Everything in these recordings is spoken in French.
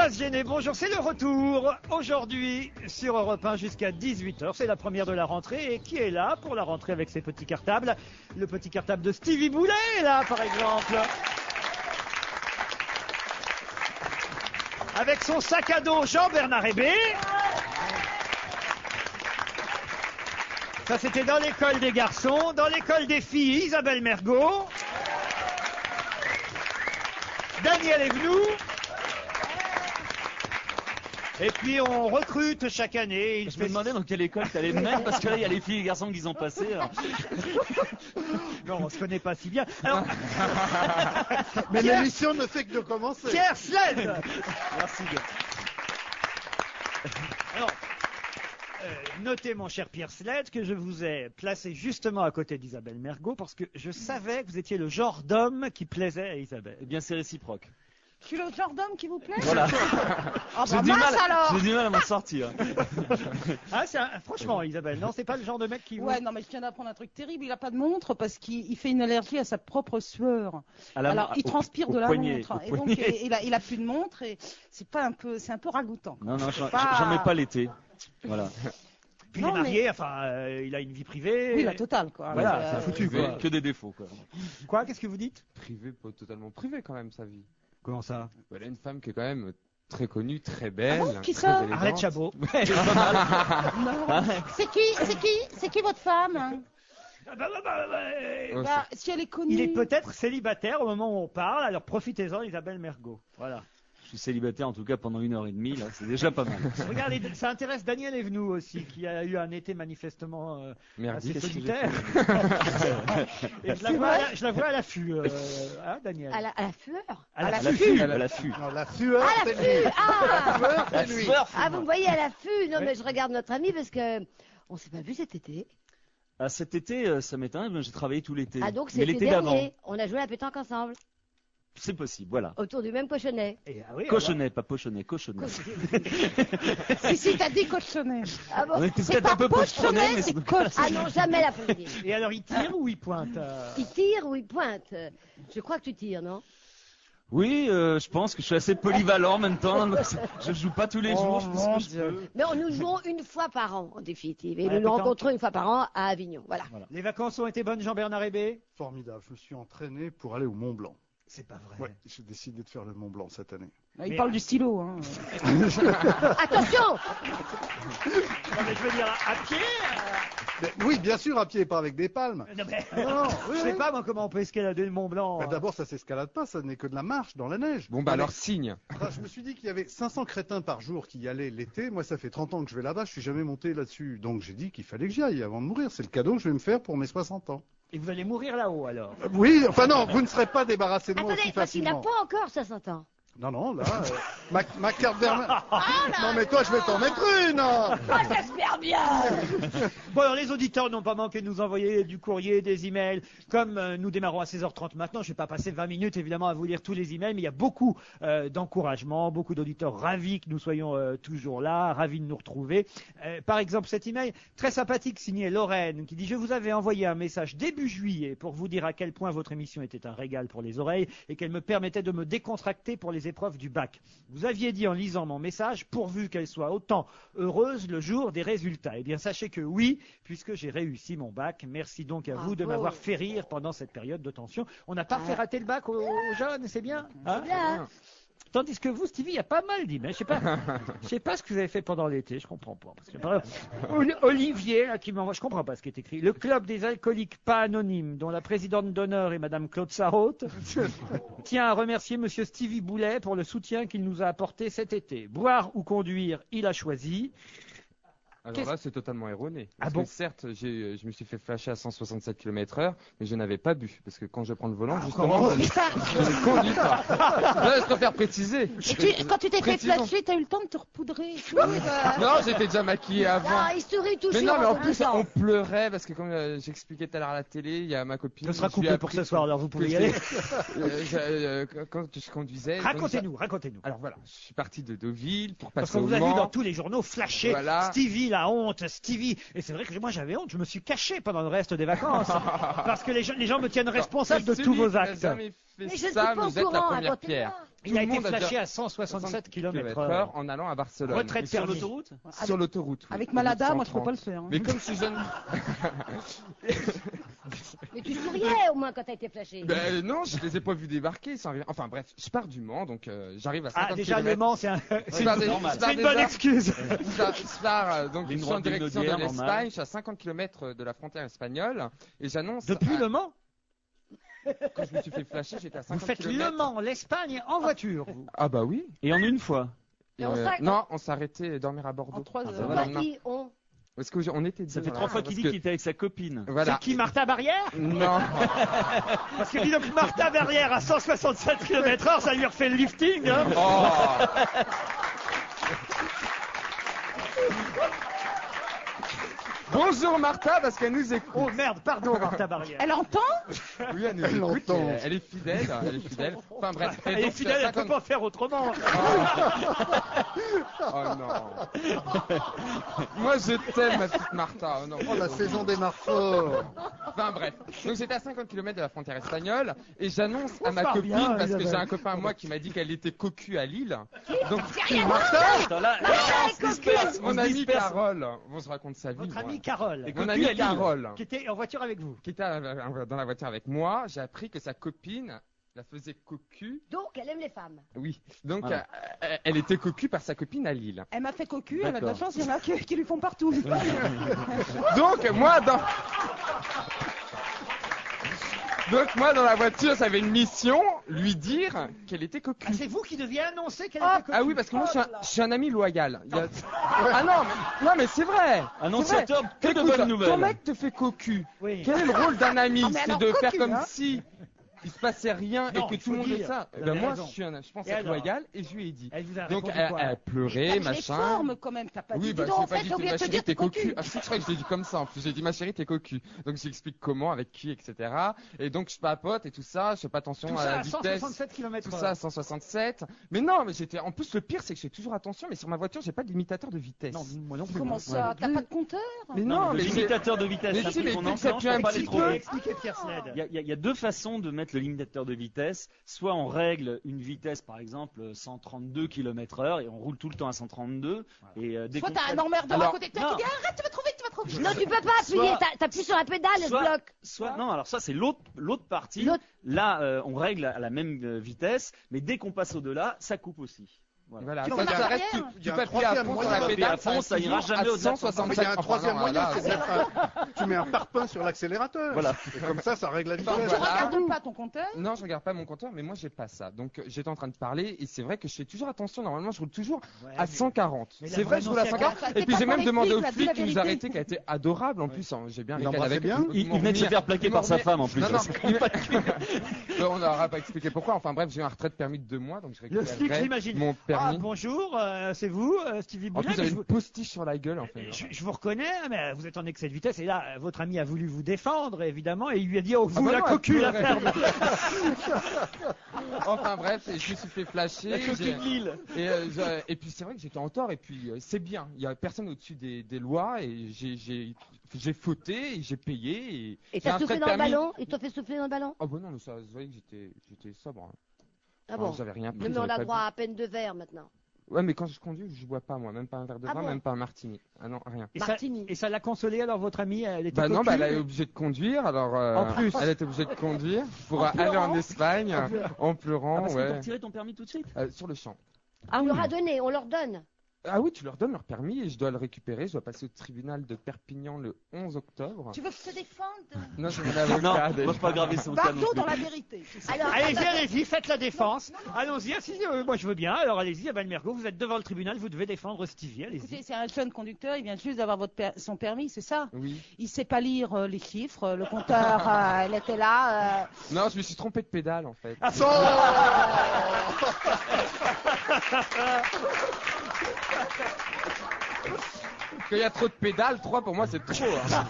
pas se gêner, bonjour, c'est le retour aujourd'hui sur Europe 1 jusqu'à 18h. C'est la première de la rentrée et qui est là pour la rentrée avec ses petits cartables? Le petit cartable de Stevie Boulet est là par exemple. Avec son sac à dos Jean-Bernard Hébé. Ça c'était dans l'école des garçons. Dans l'école des filles, Isabelle Mergot. Daniel Evenou. Et puis on recrute chaque année. Je me demandais dans quelle école tu allais me mettre, parce que là il y a les filles et les garçons qui sont passés. Non, on se connaît pas si bien. Alors... Mais l'émission ne fait que de commencer. Pierre Sled. Merci. Alors, notez mon cher Pierre Sled que je vous ai placé justement à côté d'Isabelle Mergot parce que je savais que vous étiez le genre d'homme qui plaisait à Isabelle. Eh bien c'est réciproque. Je suis le genre d'homme qui vous plaît? Voilà. Ah bah mince alors. J'ai du mal à m'en sortir. Ah, franchement, Isabelle, non, c'est pas le genre de mec qui vous... Ouais, non, mais je viens d'apprendre un truc terrible. Il a pas de montre parce qu'il fait une allergie à sa propre sueur. Alors, il transpire de la montre. Et donc, il a plus de montre et c'est un peu ragoûtant. Non, j'en mets pas l'été. Voilà. Puis il est marié, enfin, il a une vie privée. Oui, la totale, quoi. Voilà, c'est foutu, quoi. Que des défauts, quoi. Quoi? Qu'est-ce que vous dites? Privé, pas totalement privé quand même, sa vie. Comment ça? Elle est une femme qui est quand même très connue, très belle. Ah bon, qui très ça? élégante. Arlette Chabot. C'est qui votre femme? Oh, Si elle est connue. Il est peut-être célibataire au moment où on parle, alors profitez-en, Isabelle Mergot. Voilà. Je suis célibataire en tout cas pendant 1h30, là, c'est déjà pas mal. Regardez, ça intéresse Daniel Evenou aussi, qui a eu un été manifestement Merdique, assez solitaire. Et je la vois à l'affût, hein, Daniel. À la sueur. À À l'affût. Non, la sueur, À c'est l'affût. lui. Ah, La sueur, c'est lui. ah, vous me voyez à l'affût. Non, mais je regarde notre ami parce que on s'est pas vu cet été. Ah, cet été, ça m'étonne, j'ai travaillé tout l'été. Ah, donc Mais c'était l'été d'avant. dernier. On a joué à la pétanque ensemble, C'est possible, voilà. autour du même cochonnet. Et, ah oui, Cochonnet, pas pochonnet, cochonnet. Si, t'as dit cochonnet. Ah bon? On était C'est peut-être pas un peu pochonnet, pochonnet, mais c'est cochonnet. Ah non, jamais l'après-midi. Et alors, il tire ou il pointe Il tire ou il pointe? Je crois que tu tires, non? Oui, je pense que je suis assez polyvalent en même temps. Je joue pas tous les jours, je pense que je peux. Mais nous jouons une fois par an, en définitive. Et Ouais, nous nous pétanque. rencontrons une fois par an à Avignon. Voilà. Les vacances ont été bonnes, Jean-Bernard Hébé? Formidable. Je me suis entraîné pour aller au Mont Blanc. C'est pas vrai. Ouais, j'ai décidé de faire le Mont Blanc cette année. Il parle du stylo. Hein. Attention! Non, mais je veux dire, à pied Oui, bien sûr, à pied, pas avec des palmes. Non, mais... Non, oui, Je sais oui. pas, moi, comment on peut escalader le Mont Blanc. Bah, d'abord, ça s'escalade pas, ça n'est que de la marche dans la neige. Bon, bah alors signe. Enfin, je me suis dit qu'il y avait 500 crétins par jour qui y allaient l'été. Moi, ça fait 30 ans que je vais là-bas, je suis jamais monté là-dessus. Donc, j'ai dit qu'il fallait que j'y aille avant de mourir. C'est le cadeau que je vais me faire pour mes 60 ans. Et vous allez mourir là-haut, alors? Oui, enfin non, vous ne serez pas débarrassé de moi Attendez, aussi parce qu'il n'a facilement. pas encore 60 ans. Non, non, là, ma carte d'hermine. Non, mais toi, je vais t'en mettre une. Oh, j'espère bien! Bon, alors les auditeurs n'ont pas manqué de nous envoyer du courrier, des emails. Comme nous démarrons à 16h30 maintenant, je ne vais pas passer 20 minutes évidemment à vous lire tous les emails, mais il y a beaucoup d'encouragement, beaucoup d'auditeurs ravis que nous soyons toujours là, ravis de nous retrouver. Par exemple, cet email très sympathique signé Lorraine qui dit: je vous avais envoyé un message début juillet pour vous dire à quel point votre émission était un régal pour les oreilles et qu'elle me permettait de me décontracter pour les épreuves du bac. Vous aviez dit en lisant mon message, pourvu qu'elle soit autant heureuse le jour des résultats. Eh bien, sachez que oui, puisque j'ai réussi mon bac. Merci donc à vous de m'avoir fait rire pendant cette période de tension. On n'a pas fait rater le bac aux jeunes, c'est bien, hein? Bien. Tandis que vous, Stevie, il y a pas mal d'emails. Je sais pas ce que vous avez fait pendant l'été, je comprends pas. Parce que, par exemple, Olivier, là, qui m'envoie, je comprends pas ce qui est écrit. Le club des alcooliques pas anonymes, dont la présidente d'honneur est Madame Claude Sarraute, tient à remercier Monsieur Stevie Boulet pour le soutien qu'il nous a apporté cet été. Boire ou conduire, il a choisi. Alors là, c'est totalement erroné. Parce bon que certes, je me suis fait flasher à 167 km/h, mais je n'avais pas bu. Parce que quand je prends le volant, justement, je ne conduis pas. Là, je préfère préciser. Quand tu t'es fait Précisons. flasher, t'as eu le temps de te repoudrer. Non, j'étais déjà maquillé avant. Ah, il sourit toujours. Mais non, mais en tout plus, le temps. on pleurait parce que comme j'expliquais tout à l'heure à la télé, il y a ma copine. Ce sera je lui ai coupé pour appris ce soir, alors vous pouvez y aller. Quand je conduisais. Racontez-nous. Alors voilà, je suis parti de Deauville pour Parce passer qu'on au vous a vu Mans. dans tous les journaux flasher Voilà. Stevie, la honte, Stevie. Et c'est vrai que moi j'avais honte, je me suis caché pendant le reste des vacances. Parce que les gens me tiennent responsable de tous vos actes. Mais je ne suis pas au courant, racontez-moi. Il a été flashé à 167 km/h en allant à Barcelone. Retraite sur permis. l'autoroute. Sur l'autoroute. Avec Malada, moi je peux pas le faire. Mais comme je suis jeune. Mais tu souriais au moins quand t'as été flashé. Ben non, je les ai pas vus débarquer. Enfin bref, je pars du Mans, donc j'arrive à 50 Ah, déjà km. le Mans, c'est une bonne déjà- excuse. Je pars, donc Une je suis en droite ligne direction de de guerre, l'Espagne, normal. je suis à 50 km de la frontière espagnole, et j'annonce... Depuis le Mans, Quand je me suis fait flasher, j'étais à 50 vous faites km. le Mans, l'Espagne en voiture. Vous. Ah bah oui. Et en une fois. Mais on s'arrête- Non, on s'est arrêté dormir à En Bordeaux. 3 Ah, heures. bah Pourquoi voilà. qui on Parce qu'on était Ça deux, fait 3 voilà, fois qu'il parce dit que- qu'il était avec sa copine. Voilà. C'est qui, Martha Barrière? Non. Parce que dis donc, Martha Barrière à 167 km/h, ça lui refait le lifting. Hein. Oh. Bonjour Martha, parce qu'elle nous écoute. Oh merde, pardon, Martha Barrière. Elle entend? Oui, elle nous Elle écoute. l'entend. Elle est fidèle. Elle est fidèle. Enfin bref. Et Elle est donc, fidèle, elle ne peut 50 pas faire autrement. Oh non. Moi je t'aime ma petite Martha. Oh non. Oh, la saison démarre fort. Enfin bref. Donc j'étais à 50 km de la frontière espagnole et j'annonce à On ma part copine, bien, parce que Isabelle. j'ai un copain à moi qui m'a dit qu'elle était cocu à Lille. Donc Attends, là, on se disperse, on mon se amie disperse. Carole, bon je raconte sa vie. Votre moi. amie Carole, Et Mon cocu à amie Lille. Carole, qui était en voiture avec vous. qui était dans la voiture avec moi, j'ai appris que sa copine la faisait cocu. Donc, elle aime les femmes. Oui. Donc Voilà. elle était cocu par sa copine à Lille. Elle m'a fait cocu, elle a de la D'accord. chance, il y en a qui lui font partout. Donc moi dans la voiture, j'avais une mission, lui dire qu'elle était cocu. Ah, c'est vous qui deviez annoncer qu'elle Ah, était cocu. Ah oui, parce que moi je suis un ami loyal. Ah non, mais c'est vrai. Annonciateur que de Écoute, bonnes nouvelles. ton mec te fait cocu. Oui. Quel est le rôle d'un ami? Ah, mais C'est alors, de faire cocu, comme hein. si il se passait rien Non, et que il tout le faut monde est dire. ça. Vous Ben avez moi, raison. je pense Et être alors loyal et je lui ai dit. Elle vous a Donc répondu quoi elle pleurait, Les machin. formes quand même, t'as pas Oui, dit. bah, Dis donc, je en l'ai pas fait, dit, j'ai oublié de ma te chérie, dire, t'es t'es cocu. cocu. Ah, si, je crois que je l'ai dit comme ça. En plus, j'ai dit, ma chérie, t'es cocu. Donc, j'explique comment, avec qui, etc. Et donc, je papote et tout ça. Je fais pas attention Tout à ça la à vitesse. 167 km/h. Tout ça à 167. Mais non, mais en plus, le pire, c'est que je fais toujours attention, mais sur ma voiture, j'ai pas de limitateur de vitesse. Non, moi non plus. Comment ça? T'as pas de compteur? Mais Non, non, le mais limitateur de vitesse, mais c'est un si, truc mais qu'on dès que ça enclenche pue un pour pas petit aller trop peu, vite. Expliquez Pierre Sled. Il y a deux façons de mettre le limitateur de vitesse. Soit on règle une vitesse, par exemple 132 km/h et on roule tout le temps à 132. Et dès Soit qu'on t'as un freine- emmerdeur à Alors, côté de toi non. qui dit arrête, tu vas trop vite, tu vas trop vite. Non, tu peux pas appuyer. Soit- T'appuies sur la pédale, elle se bloque. non, alors ça c'est l'autre partie. L'autre- Là, on règle à la même vitesse, mais dès qu'on passe au-delà, ça coupe aussi. Voilà, Tu ça, marches ça reste, arrière. tu Il y a peux un appuyer à troisième fond sur moyen. la Appuyer pédale, à fond, ça ira jamais au-delà de 167. Il y a un troisième Enfin, moyen, voilà, c'est tu mets un parpaing sur l'accélérateur. Voilà. Et comme ça règle la vitesse. Tu Voilà. regardes pas ton compteur? Non, je regarde pas mon compteur, mais moi j'ai pas ça. Donc j'étais en train de parler et c'est vrai que je fais toujours attention. Normalement, je roule toujours Ouais, à 140. mais C'est vrai, je roule à l'annonciateur- 140. T'es Et puis pas j'ai dans même les demandé flics, au là, dis flic la qui nous a vérité. arrêté, qui a été adorable en plus. J'ai bien Il rigolé embrassait avec. bien Il venait de se faire plaquer par sa femme en plus. Non, non, on n'aura pas expliqué pourquoi. Enfin bref, j'ai eu un retrait de permis de 2 mois, donc je Le flic, récupérerai j'imagine. mon Ah, permis. bonjour, c'est vous, Stevie En Boulet. plus, j'avais je une vous- postiche sur la gueule en fait. je vous reconnais, mais vous êtes en excès de vitesse. Et là, votre ami a voulu vous défendre, évidemment, et il lui a dit, oh, vous, bah la non, cocu, elle la pleurait. ferme. Enfin bref, et je me suis fait flasher. La cocu de Lille. Et puis c'est vrai que j'étais en tort, et puis c'est bien. Il y a personne au-dessus des lois, et j'ai fauté, et j'ai payé. Et j'ai t'as un soufflé frais de dans le permis. ballon? Ils t'ont fait souffler dans le ballon? Ah bah non, mais ça se voyait que j'étais sobre. Hein. Ah Enfin, bon? j'avais rien pris. Non, mais on j'avais a pas droit à peine 2 verres maintenant. Ouais, mais quand je conduis, je bois pas moi, même pas un verre de Ah vin, bon même pas un martini. Ah non, rien. Martini. Et ça l'a consolé, alors, votre amie, elle était Bah non, cocu, bah elle est mais- obligée de conduire, alors En plus. elle était obligée de conduire pour aller pleurant. en Espagne en Ah, pleurant, parce que ouais. t'as retiré ton permis tout de suite. Sur le champ. On leur a donné, on leur donne. Ah oui, tu leur donnes leur permis et je dois le récupérer. Je dois passer au tribunal de Perpignan le 11 octobre. Tu veux que je te défende? Non, j'ai mon Non, avocat. on va pas graver son cas non Bardo plus. dans la vérité. Alors, Allez-y, faites la défense. Allons-y, moi je veux bien. Alors allez-y, Abel Mergo, vous êtes devant le tribunal, vous devez défendre Stevie, Écoutez, allez-y. c'est un jeune conducteur, il vient juste d'avoir son permis, c'est ça? Oui. Il sait pas lire les chiffres, le compteur, il était là. Non, je me suis trompé de pédale en fait. Ah, Quand il y a trop de pédales, 3 pour moi c'est trop. Hein.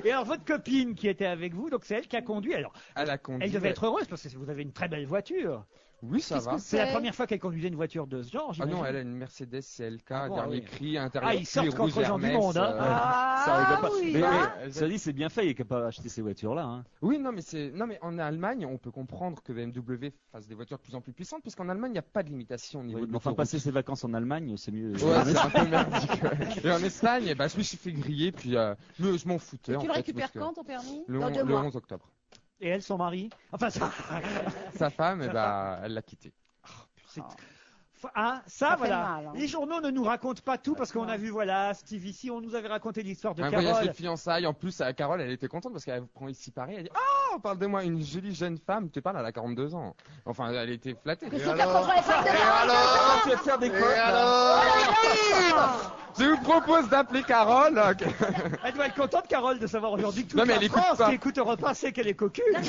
Et alors votre copine qui était avec vous, donc c'est elle qui a conduit. Alors, À la conduite. elle devait être heureuse parce que vous avez une très belle voiture. Oui, ça va. C'est la première fois qu'elle conduisait une voiture de ce genre, Ah j'imagine. non, elle a une Mercedes CLK, Ah bon, dernier oui. cri, intérieur. Ils sortent cuir contre rouge gens du Hermès, monde, hein. Ça rigole pas. oui, Mais, hein. ça dit, c'est bien fait, il est capable d'acheter ces voitures-là. Hein. Oui, non, mais en Allemagne, on peut comprendre que BMW fasse des voitures de plus en plus puissantes, puisqu'en Allemagne, il n'y a pas de limitation au niveau de Enfin, l'autoroute. passer ses vacances en Allemagne, c'est mieux. Ouais, c'est un peu merdique. Ouais. Et en Espagne, je me suis fait griller, puis je m'en foutais. Et tu le en fait, récupères parce que quand ton permis? le, Dans 2 le mois. 11 octobre. Et elle, son mari. Enfin, ça. Sa femme, elle l'a quitté. C'est- Ah. Ah, Ça fait voilà. mal, hein. Les journaux ne nous racontent pas tout parce qu'on a vu, voilà, Steve ici, on nous avait raconté l'histoire de Un voyage Carole. de fiançailles. En plus, Carole, elle était contente parce qu'elle prend ici Paris. Elle dit oh, parle de moi, une jolie jeune femme. Tu parles, elle a 42 ans. Enfin, elle était flattée. Qu'est-ce que t'as contre les femmes de 42 ans? Tu vas te faire des Et cotes, là. alors Je vous propose d'appeler Carole. Elle doit être contente, Carole, de savoir aujourd'hui que toute Non, mais la elle écoute France pas. qui écoute Europe 1 sait qu'elle est cocu. Non,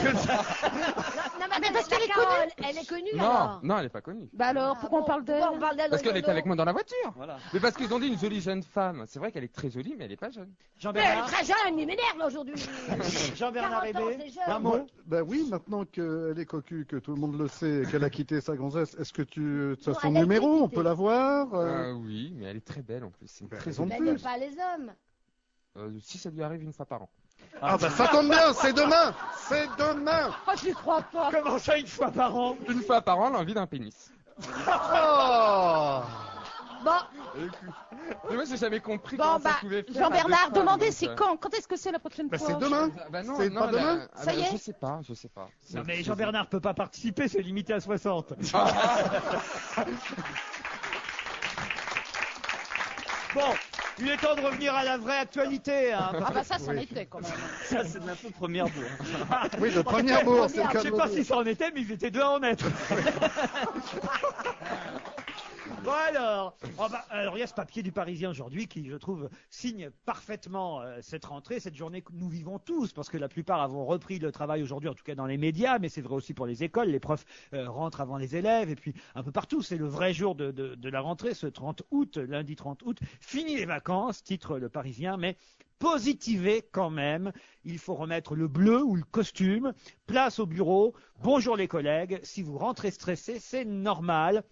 mais parce qu'elle est Carole, elle est connue alors. Non, elle est pas connue. Bah alors, Ah pourquoi bon, on parle d'elle? pourquoi on parle d'elle Parce au qu'elle est journaux avec moi dans la voiture. Voilà. Mais parce qu'ils ont dit une jolie jeune femme. C'est vrai qu'elle est très jolie, mais elle est pas jeune. Mais elle est Jean-Bernard, très jeune, il m'énerve là, aujourd'hui. Jean-Bernard 40 ans, Hébé, c'est jeune. un mot. Ben oui, maintenant qu'elle est cocu, que tout le monde le sait, et qu'elle a quitté sa gonzesse, est-ce que tu as Non, son elle a été numéro? On quittée. peut la voir Oui, mais elle est très belle en plus. C'est une Ben, très raison de Mais plus. elle n'aime pas les hommes. Si ça lui arrive une fois par an. Ah bah ça tombe bien, c'est demain. C'est demain. Oh, je lui crois pas. Comment ça, une fois par an? Une fois par an, l'envie d'un pénis. Oh. Bon, Mais moi, j'ai jamais compris Bon, comment ça bah, pouvait faire. à Jean-Bernard, deux femmes, demandez donc, c'est quand? Quand est-ce que c'est la prochaine Bah fois? c'est demain. Bah non, C'est non, pas demain Ça y est Je sais pas. Non mais Jean-Bernard peut pas participer, c'est limité à 60. Bon, il est temps de revenir à la vraie actualité. Hein, Ah bah ça, c'en était quand même. Ça, c'est de l'info de première bourre. Oui, de première bourse, c'est le Je cas sais de pas le si dire. ça en était, mais ils étaient deux à en être. Bon alors il y a ce papier du Parisien aujourd'hui qui, je trouve, signe parfaitement cette rentrée, cette journée que nous vivons tous, parce que la plupart avons repris le travail aujourd'hui, en tout cas dans les médias, mais c'est vrai aussi pour les écoles. Les profs rentrent avant les élèves, et puis un peu partout, c'est le vrai jour de la rentrée, ce 30 août, lundi 30 août. Fini les vacances, titre le Parisien, mais positivez quand même. Il faut remettre le bleu ou le costume, place au bureau. Bonjour les collègues, si vous rentrez stressé, c'est normal.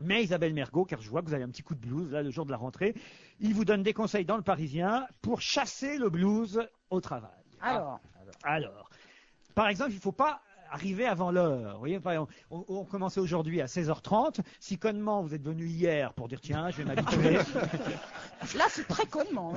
Mais Isabelle Mergo, car je vois que vous avez un petit coup de blues là le jour de la rentrée, il vous donne des conseils dans le Parisien pour chasser le blues au travail. Alors, par exemple, il ne faut pas arriver avant l'heure. Vous voyez, par exemple, on commençait aujourd'hui à 16h30. Si connement vous êtes venu hier pour dire tiens, je vais m'habituer. Là, c'est très connement.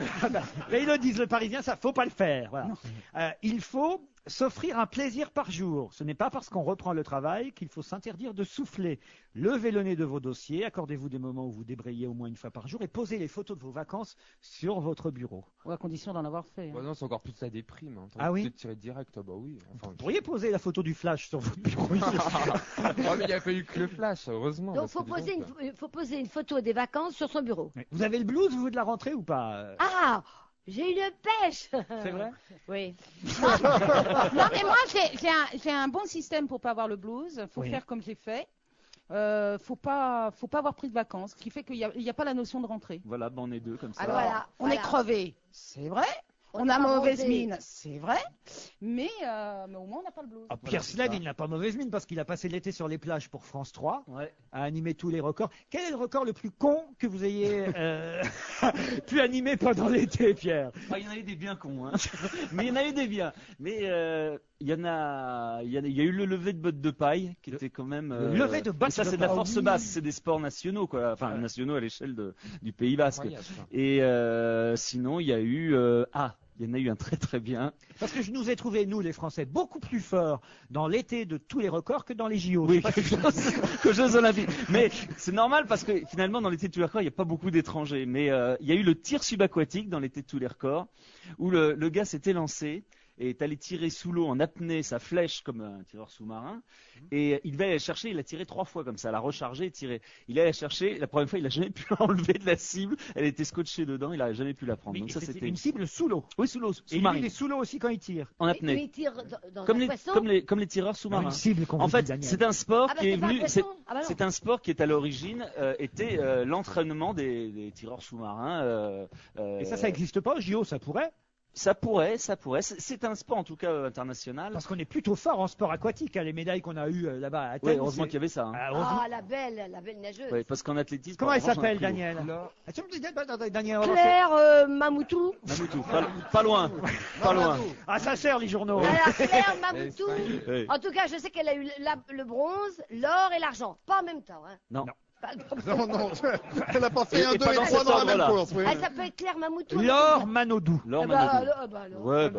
Mais ils le disent, le Parisien, ça faut pas le faire. Voilà. Il faut s'offrir un plaisir par jour. Ce n'est pas parce qu'on reprend le travail qu'il faut s'interdire de souffler. Levez le nez de vos dossiers, accordez-vous des moments où vous débrayez au moins une fois par jour et posez les photos de vos vacances sur votre bureau. Ou à condition d'en avoir fait. Bah non, c'est encore plus la déprime. Hein. Ah oui. Tirer direct, bah oui. Enfin, Vous pourriez poser la photo du flash sur votre bureau. oh, mais il n'y a pas eu que le flash, heureusement. donc parce que dis donc, faut poser une photo des vacances sur son bureau. Vous avez le blues, vous, de la rentrée ou pas? Ah, j'ai une pêche. C'est vrai? Oui. Non, mais moi, j'ai un bon système pour pas avoir le blues. Faut Oui. faire comme j'ai fait. Faut pas avoir pris de vacances, ce qui fait qu'il n'y a pas la notion de rentrée. Voilà, ben on est deux comme ça. Alors, voilà. On est crevé, c'est vrai. On a est pas mauvaise bronzé. mine, c'est vrai. Mais au moins, on n'a pas le blues. Ah, Pierre Slade, il n'a pas mauvaise mine parce qu'il a passé l'été sur les plages pour France 3, Ouais. a animé tous les records. Quel est le record le plus con que vous ayez pu animer pendant l'été, Pierre? Ah, il y en avait des bien cons, hein. Mais il y en avait des bien. Mais il y a eu le lever de bottes de paille qui était quand même. Le lever de bottes ça, de c'est de la paille. force basse, c'est des sports nationaux, quoi. Enfin, nationaux à l'échelle du Pays Basque. incroyable, ça. Et sinon, il y a eu. Il y en a eu un très très bien. Parce que je nous ai trouvé, nous les Français, beaucoup plus forts dans l'été de tous les records que dans les JO. Oui, Je sais pas si- que Jeux Olympiques. Mais c'est normal parce que finalement, dans l'été de tous les records, il n'y a pas beaucoup d'étrangers. Mais il y a eu le tir subaquatique dans l'été de tous les records où le gars s'était lancé et est allé tirer sous l'eau en apnée sa flèche comme un tireur sous-marin. Et il va aller chercher, il a tiré 3 fois comme ça, l'a rechargé et tiré. Il allait chercher, la première fois, il n'a jamais pu enlever de la cible. Elle était scotchée dedans, il n'a jamais pu la prendre. Mais Donc ça, c'était c'était une cible sous l'eau. Oui, sous l'eau, Et lui, sous-marine, il est sous l'eau aussi quand il tire. en Mais apnée. il tire dans Comme un les, poisson. comme les tireurs sous-marins. Une cible qu'on En vous fait, dit, Daniel. c'est un sport Ah bah, qui est c'est pas un venu. poisson. Ah bah non. C'est un sport qui est à l'origine était l'entraînement des tireurs sous-marins. Et ça n'existe pas au JO, ça pourrait. Ça pourrait. C'est un sport en tout cas international. Parce qu'on est plutôt fort en sport aquatique. Les médailles qu'on a eues là-bas à Athènes. Oui, heureusement qu'il y avait ça. Ah, la belle nageuse. Ouais, parce qu'en athlétisme. Comment elle s'appelle, Daniel? Claire Mamoutou. Mamoutou, pas loin. Ah, ça sert les journaux. Alors, Claire Mamoutou. Oui. En tout cas, je sais qu'elle a eu le bronze, l'or et l'argent. Pas en même temps. Hein. Non. Non, elle a pas fait 1, 2 et 3 dans la même course. Oui. Elle s'appelle Claire Mamoutou. Laure Manodou. Laure Manodou. Ouais,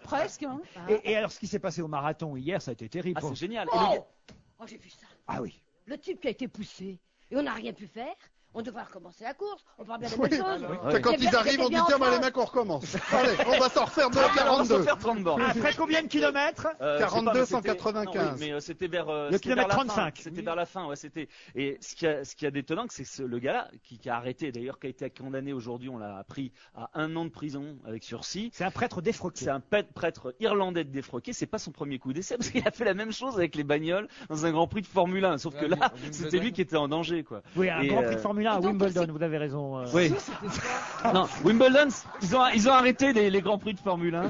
Presque. Hein. Et alors, ce qui s'est passé au marathon hier, ça a été terrible. Ah, c'est génial. Oh, j'ai vu ça. Ah oui. Le type qui a été poussé et on n'a rien pu faire. On devrait recommencer la course. On parle bien des belles choses. C'est quand ils arrivent, on dit tiens, les mecs, on recommence. Allez, on va s'en refaire de 42. On va s'en faire 30 bornes. Après combien de kilomètres 42, 195. Mais c'était vers le kilomètre 35. C'était vers la fin, ouais. Et ce qui a d'étonnant, c'est que le gars-là qui a arrêté, d'ailleurs, qui a été condamné aujourd'hui, on l'a appris à 1 an de prison avec sursis. C'est un prêtre défroqué. C'est un prêtre irlandais défroqué. C'est pas son premier coup d'essai parce qu'il a fait la même chose avec les bagnoles dans un Grand Prix de Formule 1. Sauf que là, c'était lui qui était en danger, quoi. Oui, un Grand Prix de Formule 1 à Wimbledon. Vous avez raison. Oui. Non, Wimbledon, ils ont arrêté les grands prix de Formule 1.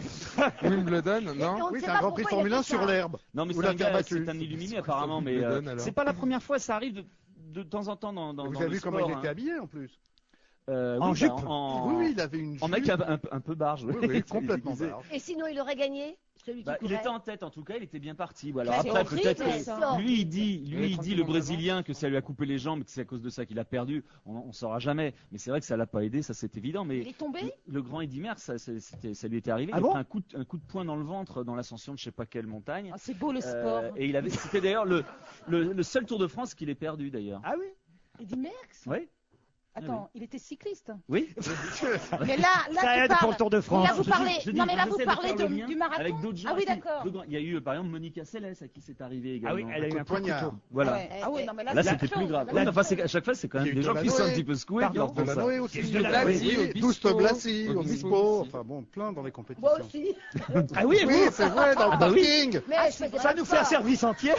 Wimbledon, non? Oui, c'est un Grand Prix de Formule 1 sur l'herbe. Non, mais c'est un illuminé apparemment, mais c'est pas la première fois. Ça arrive de temps en temps dans Vous le avez vu sport. comment il était habillé en plus? En jupe. Oui, il avait une jupe. En mec un peu barge. Oui, complètement barge. Et sinon, il aurait gagné celui qui il courait. était en tête, en tout cas, il était bien parti. Alors C'est après, horrible, peut-être ça. lui il dit le Brésilien que ça lui a coupé les jambes et que c'est à cause de ça qu'il a perdu. On saura jamais. Mais c'est vrai que ça l'a pas aidé, ça c'est évident. Mais Il est tombé. le grand Eddy Merckx, ça lui était arrivé. Ah il a bon pris un coup de poing dans le ventre dans l'ascension de je sais pas quelle montagne. Ah, c'est beau le sport. Et c'était d'ailleurs le seul Tour de France qu'il ait perdu d'ailleurs. Ah oui. Eddy Merckx. Oui. Attends, il était cycliste. Oui. Mais là, Ça tu aide parles. pour le Tour de France. Là, vous parlez. Je dis, Non, mais là, vous j'essaie de parlez faire le lien du marathon. avec d'autres gens. Ah oui, Si, d'accord. il y a eu par exemple Monica Seles à qui c'est arrivé également. Ah oui, elle a eu un coup de poignard. couteau. Voilà. Ouais. Ah oui, non, mais Là, c'est c'était autre plus chose. grave. Là, Oui, enfin, à chaque fois, c'est quand Il y a même eu des gens qui sont un Delanoë. petit peu secoués qui leur De font la ça. Noé aussi. De la Blasi, Oui, Obispo, Douste Blasi, Obispo Obispo, aussi. enfin bon, plein dans les compétitions. Moi aussi. Ah oui, Oui, c'est vrai, dans le bah oui. parking. Mais je faisais Ça pas nous de fait un sport. service entier.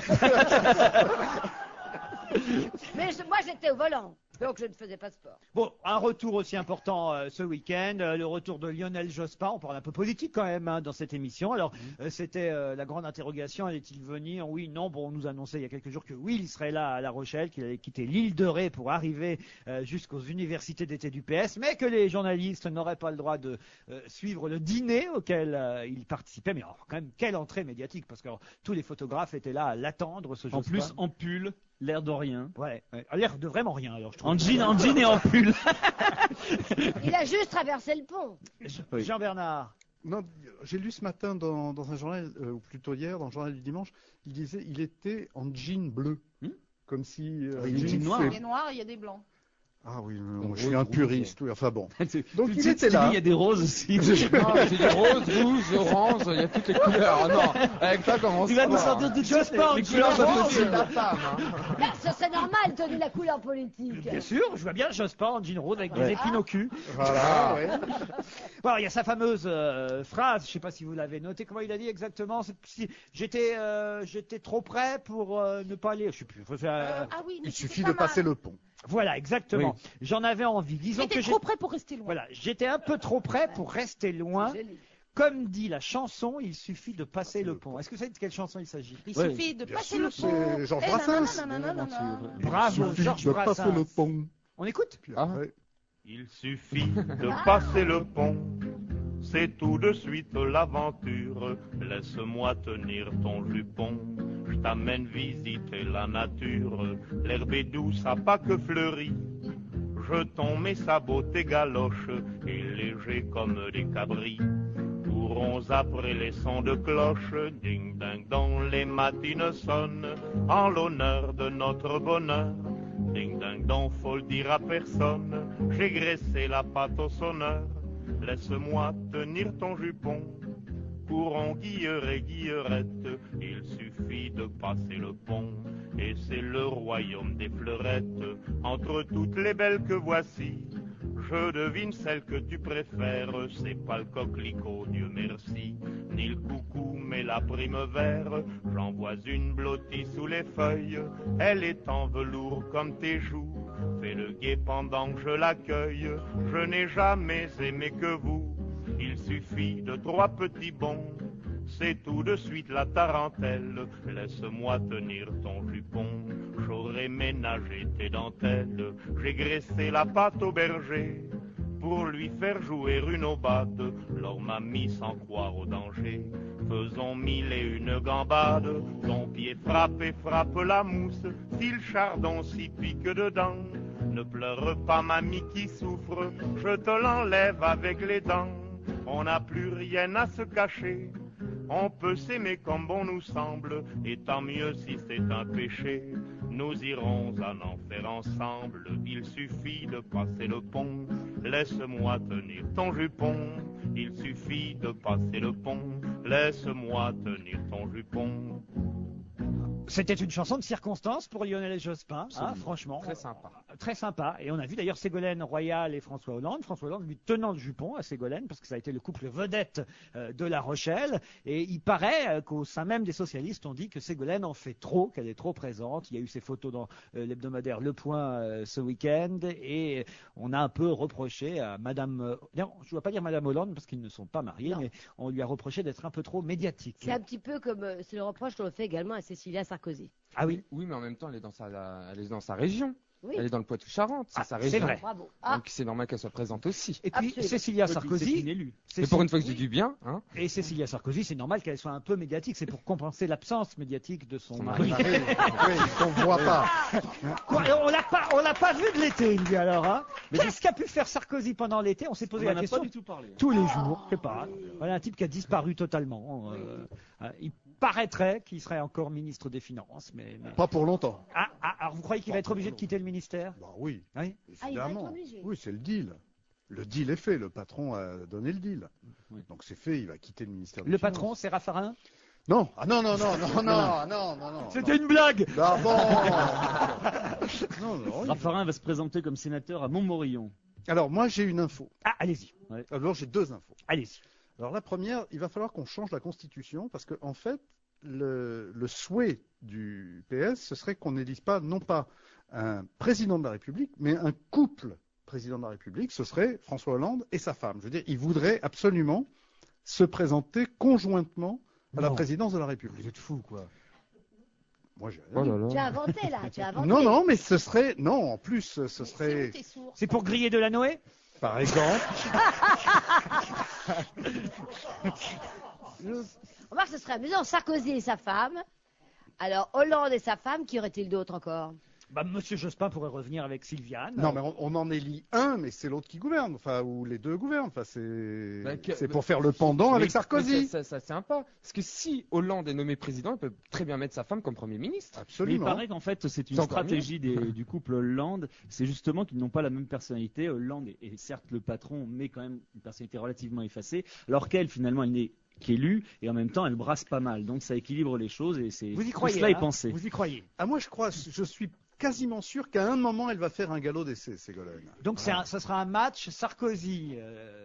Mais moi, j'étais au volant. Donc, je ne faisais pas de sport. Bon, un retour aussi important ce week-end, le retour de Lionel Jospin. On parle un peu politique quand même dans cette émission. Alors, c'était la grande interrogation, allait-il venir? Oui, non. Bon, on nous annonçait il y a quelques jours que oui, il serait là à La Rochelle, qu'il allait quitter l'île de Ré pour arriver jusqu'aux universités d'été du PS, mais que les journalistes n'auraient pas le droit de suivre le dîner auquel il participait. Mais alors, quand même, quelle entrée médiatique, parce que tous les photographes étaient là à l'attendre, ce Jospin. En plus, en pull, l'air de rien. Ouais, a l'air de vraiment rien, alors je trouve. En jean et en pull. Il a juste traversé le pont. Jean-Bernard. Non, j'ai lu ce matin dans un journal, ou plutôt hier, dans le journal du dimanche, il disait il était en jean bleu. Comme si. Il est jean noir. Il est noir, il y a des blancs. Ah oui, je suis un puriste, oui, enfin bon. Donc il Tu était dis, là. il y a des roses aussi. Non, c'est du rose, rouge, orange, il y a toutes les couleurs. Ah non, avec ça, comment Tu vas nous sortir de Jospin. les couleurs, ça orange. fait la femme. Hein. Bah, ce serait normal, tenu la couleur politique. Bien sûr, je vois bien Jospin en jean rose avec des épines au cul. Voilà, ouais. Bon, il y a sa fameuse phrase, je ne sais pas si vous l'avez noté, comment il a dit exactement, j'étais trop près pour ne pas aller, je sais plus. Ah oui, mais Il c'était suffit pas de mal. passer le pont. Voilà, exactement. J'en avais envie. Disons J'étais que trop près pour rester loin. voilà, j'étais un peu trop près pour rester loin. C'est joli. Comme dit la chanson, il suffit de passer le pont. Est-ce que vous savez de quelle chanson il s'agit? Il Ouais. suffit de Bien passer sûr, le pont. c'est Georges Eh, Brassens. nanana. Bravo, Il suffit Georges de passer Brassens. le pont. On écoute? Puis Ah. après, Il suffit de passer le pont, c'est tout de suite l'aventure. Laisse-moi tenir ton jupon, je t'amène visiter la nature. L'herbe est douce à pas que fleurie, jetons mes sabots, tes galoches, et légers comme des cabris. Courons après les sons de cloche, ding-ding dong, les matines sonnent, en l'honneur de notre bonheur. Ding-ding dong, faut le dire à personne, j'ai graissé la pâte au sonneur. Laisse-moi tenir ton jupon, courons guilleret, guillerette, il suffit de passer le pont. Et c'est le royaume des fleurettes, entre toutes les belles que voici. Je devine celle que tu préfères, c'est pas le coquelicot, Dieu merci, ni le coucou, mais la primevère. J'en vois une blottie sous les feuilles, elle est en velours comme tes joues. Fais le guet pendant que je l'accueille, je n'ai jamais aimé que vous. Il suffit de 3 petits bonds, c'est tout de suite la tarentelle. Laisse-moi tenir ton jupon, j'aurai ménagé tes dentelles. J'ai graissé la pâte au berger pour lui faire jouer une aubade. L'or m'a mis sans croire au danger, faisons 1001 gambades. Ton pied frappe et frappe la mousse, si le chardon s'y pique dedans. Ne pleure pas mamie qui souffre, je te l'enlève avec les dents. On n'a plus rien à se cacher, on peut s'aimer comme bon nous semble, et tant mieux si c'est un péché. Nous irons en enfer ensemble, il suffit de passer le pont. Laisse-moi tenir ton jupon, il suffit de passer le pont. Laisse-moi tenir ton jupon. C'était une chanson de circonstance pour Lionel Jospin, hein, franchement. Très sympa. Très sympa. Et on a vu d'ailleurs Ségolène Royal et François Hollande. François Hollande lui tenant le jupon à Ségolène, parce que ça a été le couple vedette de La Rochelle. Et il paraît qu'au sein même des socialistes, on dit que Ségolène en fait trop, qu'elle est trop présente. Il y a eu ces photos dans l'hebdomadaire Le Point ce week-end. Et on a un peu reproché à Madame... non, je ne dois pas dire Madame Hollande, parce qu'ils ne sont pas mariés, non. Mais on lui a reproché d'être un peu trop médiatique. C'est un petit peu comme... c'est le reproche qu'on fait également à Cécilia Sarkozy. Ah oui. Oui, mais en même temps, elle est dans sa région. Oui. Elle est dans le Poitou-Charentes, c'est sa région. C'est vrai. Bravo. Donc c'est normal qu'elle soit présente aussi. Et puis Cécilia Sarkozy, c'est pour une fois que je dis du bien. Hein. Et Cécilia Sarkozy, c'est normal qu'elle soit un peu médiatique. C'est pour compenser l'absence médiatique de son mari. Oui, qu'on ne voit pas. Quoi, on l'a pas vu de l'été, lui alors. Hein. Mais c'est ce qu'a pu faire Sarkozy pendant l'été. On s'est posé la question pas du tout parlé. Tous les jours. Je sais pas. Voilà un type qui a disparu totalement. Il paraîtrait qu'il serait encore ministre des Finances, mais... Pas pour longtemps. Alors vous croyez qu'il va être obligé de quitter le ministère? Bah oui, oui. Évidemment. Oui, c'est le deal. Le deal est fait, le patron a donné le deal. Oui. Donc c'est fait, il va quitter le ministère des Finances. Le patron, c'est Raffarin? Non, non. C'était une blague. Ah bon. Raffarin va se présenter comme sénateur à Montmorillon. Alors moi j'ai une info. Ah, allez-y. Ouais. Alors j'ai 2 infos. Allez-y. Alors la première, il va falloir qu'on change la Constitution parce que en fait, le souhait du PS, ce serait qu'on n'élise pas, non pas un président de la République, mais un couple président de la République. Ce serait François Hollande et sa femme. Je veux dire, il voudrait absolument se présenter conjointement à la présidence de la République. Vous êtes fou, quoi. Moi, j'ai Tu as inventé, là. Tu as inventé. Non, mais ce serait... Non, en plus, ce serait... C'est pour griller de la Noé? Par exemple. Remarque, ce serait amusant. Sarkozy et sa femme. Alors, Hollande et sa femme, qui aurait-il d'autre encore? Monsieur Jospin pourrait revenir avec Sylviane. Non, mais on en élit un, mais c'est l'autre qui gouverne, enfin, ou les deux gouvernent. Enfin, c'est pour faire le pendant avec Sarkozy. C'est sympa. Parce que si Hollande est nommé président, il peut très bien mettre sa femme comme Premier ministre. Absolument. Mais il paraît qu'en fait, c'est une stratégie du couple Hollande. C'est justement qu'ils n'ont pas la même personnalité. Hollande est certes le patron, mais quand même une personnalité relativement effacée. Alors qu'elle, finalement, elle n'est qu'élue et en même temps, elle brasse pas mal. Donc ça équilibre les choses et c'est tout cela est pensé. Vous y croyez? Moi, je suis quasiment sûr qu'à un moment, elle va faire un galop d'essai, Ségolène. Donc ça sera un match Sarkozy,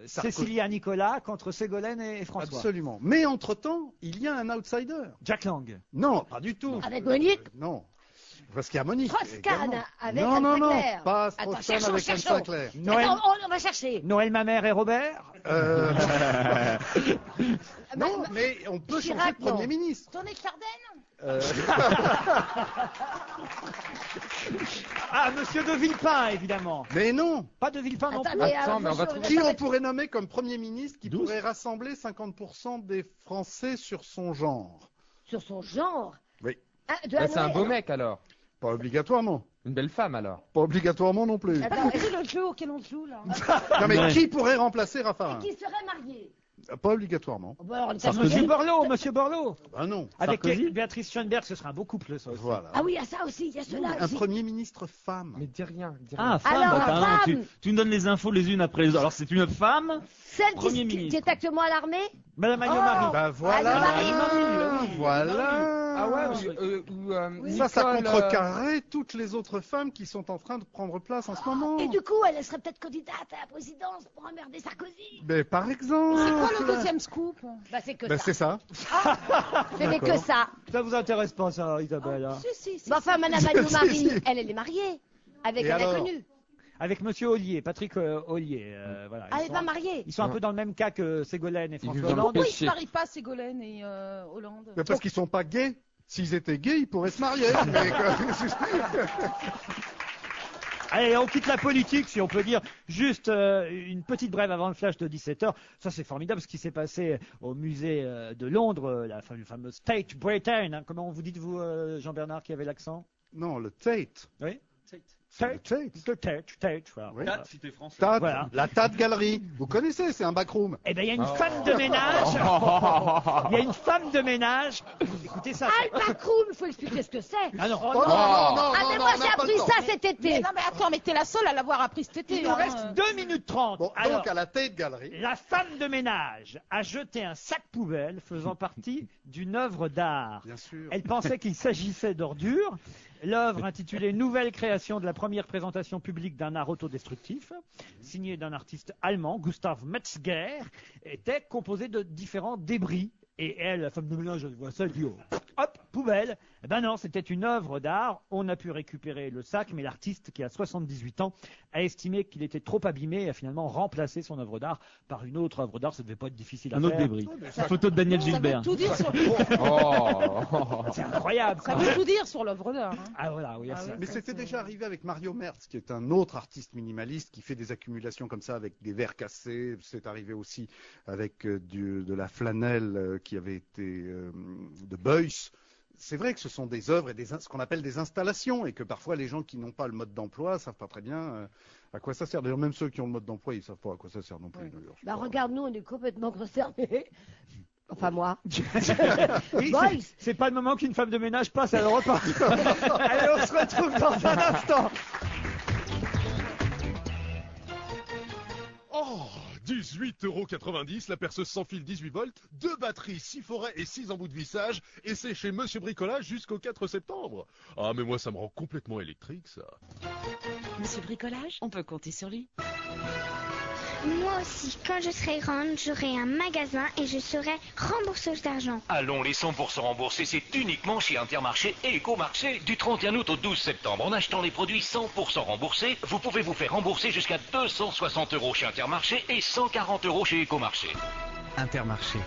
Cécilia Nicolas contre Ségolène et François. Absolument. Mais entre-temps, il y a un outsider. Jack Lang. Non, pas du tout. Avec Monique Non. Parce qu'il y a Monique. Strauss-Kahn avec Anne Sinclair. Non, pas Strauss-Kahn avec Anne Sinclair. On va chercher. Noël Mamère et Robert. Non, mais on peut changer de Premier ministre. Tony Chardin. Monsieur de Villepin, évidemment. Mais non. Pas de Villepin non plus. Attends, mais on va trouver... Qui on pourrait nommer comme Premier ministre qui pourrait rassembler 50% des Français sur son genre? Sur son genre? Oui. C'est un beau mec alors. Pas obligatoirement. Une belle femme alors. Pas obligatoirement non plus. Attends, quel autre jour, là? Non mais qui pourrait remplacer Raffarin? Qui serait marié? Pas obligatoirement. Monsieur Borloo. Ah non. Avec Béatrice Schoenberg, ce sera un beau couple, ça aussi. Voilà. Ah oui, il y a ça aussi, il y a cela aussi. Un Premier ministre femme. Mais dis rien. Ah, femme, alors, tu me donnes les infos les unes après les autres. Alors c'est une femme, celle Premier qui ministre. est actuellement à l'armée? Madame Agneau-Marie. Bah voilà. Voilà. Ah ouais, ça contrecarrerait toutes les autres femmes qui sont en train de prendre place en ce moment. Et du coup, elle serait peut-être candidate à la présidence pour emmerder Sarkozy. Mais par exemple. C'est quoi le deuxième scoop? C'est que ça. C'est ça. Ce n'est que ça. Ça vous intéresse pas, ça, Isabelle? Si. Enfin, Madame Agneau-Marie, elle est mariée avec un inconnu. avec Monsieur Ollier, Patrick Ollier. Voilà. Ah, elle va marier. Ils sont un peu dans le même cas que Ségolène et François vivent dans le Hollande. Pourquoi ils se marient pas, Ségolène et Hollande? Mais parce qu'ils sont pas gays. S'ils étaient gays, ils pourraient se marier. Allez, on quitte la politique, si on peut dire. Juste une petite brève avant le flash de 17h. Ça, c'est formidable ce qui s'est passé au musée de Londres, la fameuse Tate Britain. Hein. Comment vous dites, vous, Jean-Bernard, qui avait l'accent? Non, le Tate. Oui. Tate. Voilà. Oui. Tate, si t'es français. Tate, Voilà. la Tate Galerie. Vous connaissez, c'est un backroom. Eh bien, il y a une femme de ménage. Il y a une femme de ménage. Écoutez ça. Ah, le backroom, il faut expliquer ce que c'est. Ah non. Oh, non, non, non, Ah, mais non, moi, on j'ai n'a pas appris le temps. ça cet été. Mais non, mais attends, mais t'es la seule à l'avoir appris cet été. Il nous reste 2 minutes 30. Bon, Alors, donc à la Tate Galerie. la femme de ménage a jeté un sac poubelle faisant partie d'une œuvre d'art. Bien sûr. Elle pensait qu'il s'agissait d'ordures. L'œuvre intitulée Nouvelle création de la première présentation publique d'un art autodestructif, signée d'un artiste allemand, Gustav Metzger, était composée de différents débris. Et elle, la femme de ménage, elle voit ça, elle dit oh, hop, poubelle. Eh ben non, c'était une œuvre d'art. On a pu récupérer le sac, mais l'artiste, qui a 78 ans, a estimé qu'il était trop abîmé et a finalement remplacé son œuvre d'art par une autre œuvre d'art. Ça ne devait pas être difficile à Un faire. autre débris. Photo de Daniel Ça veut Gilbert. tout dire sur, C'est incroyable. ça quoi. veut tout dire sur l'œuvre d'art. Hein. Ah voilà, oui. Ah c'est- oui. Mais c'était déjà arrivé avec Mario Merz, qui est un autre artiste minimaliste qui fait des accumulations comme ça avec des verres cassés. C'est arrivé aussi avec de la flanelle qui avait été de Beuys. C'est vrai que ce sont des œuvres et ce qu'on appelle des installations et que parfois les gens qui n'ont pas le mode d'emploi savent pas très bien à quoi ça sert. D'ailleurs, même ceux qui ont le mode d'emploi, ils savent pas à quoi ça sert non plus. d'ailleurs, je Bah, crois. regarde, nous, on est complètement concernés. Enfin, moi. Oui, Boys. c'est pas le moment qu'une femme de ménage passe à le repas. Allez, on se retrouve dans un instant. Oh, 18,90 €, la perceuse sans fil 18 volts, 2 batteries, 6 forêts et 6 embouts de vissage, et c'est chez Monsieur Bricolage jusqu'au 4 septembre. Ah, mais moi, ça me rend complètement électrique, ça. Monsieur Bricolage, on peut compter sur lui. Moi aussi, quand je serai grande, j'aurai un magasin et je serai rembourseuse d'argent. Allons, les 100% remboursés, c'est uniquement chez Intermarché et Ecomarché. Du 31 août au 12 septembre, en achetant les produits 100% remboursés, vous pouvez vous faire rembourser jusqu'à 260 € chez Intermarché et 140 € chez Ecomarché. Intermarché.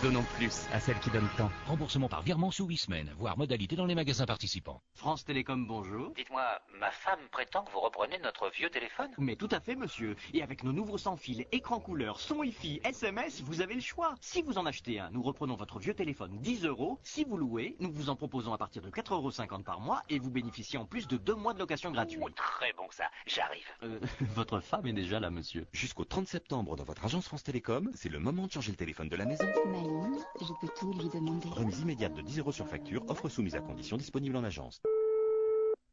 Donnons plus à celles qui donnent tant. Remboursement par virement sous 8 semaines, voire modalité dans les magasins participants. France Télécom, bonjour. Dites-moi, ma femme prétend que vous reprenez notre vieux téléphone? Mais tout à fait, monsieur. Et avec nos nouveaux sans fil, écran couleur, son Wi-Fi, SMS, vous avez le choix. Si vous en achetez un, nous reprenons votre vieux téléphone 10 €. Si vous louez, nous vous en proposons à partir de 4,50 € par mois et vous bénéficiez en plus de 2 mois de location gratuite. Oh, très bon ça, j'arrive. Votre femme est déjà là, monsieur. Jusqu'au 30 septembre, dans votre agence France Télécom, c'est le moment de changer le téléphone de la maison. Maline, je peux tout lui demander. Remise immédiate de 10 € sur facture, offre soumise à condition, disponible en agence.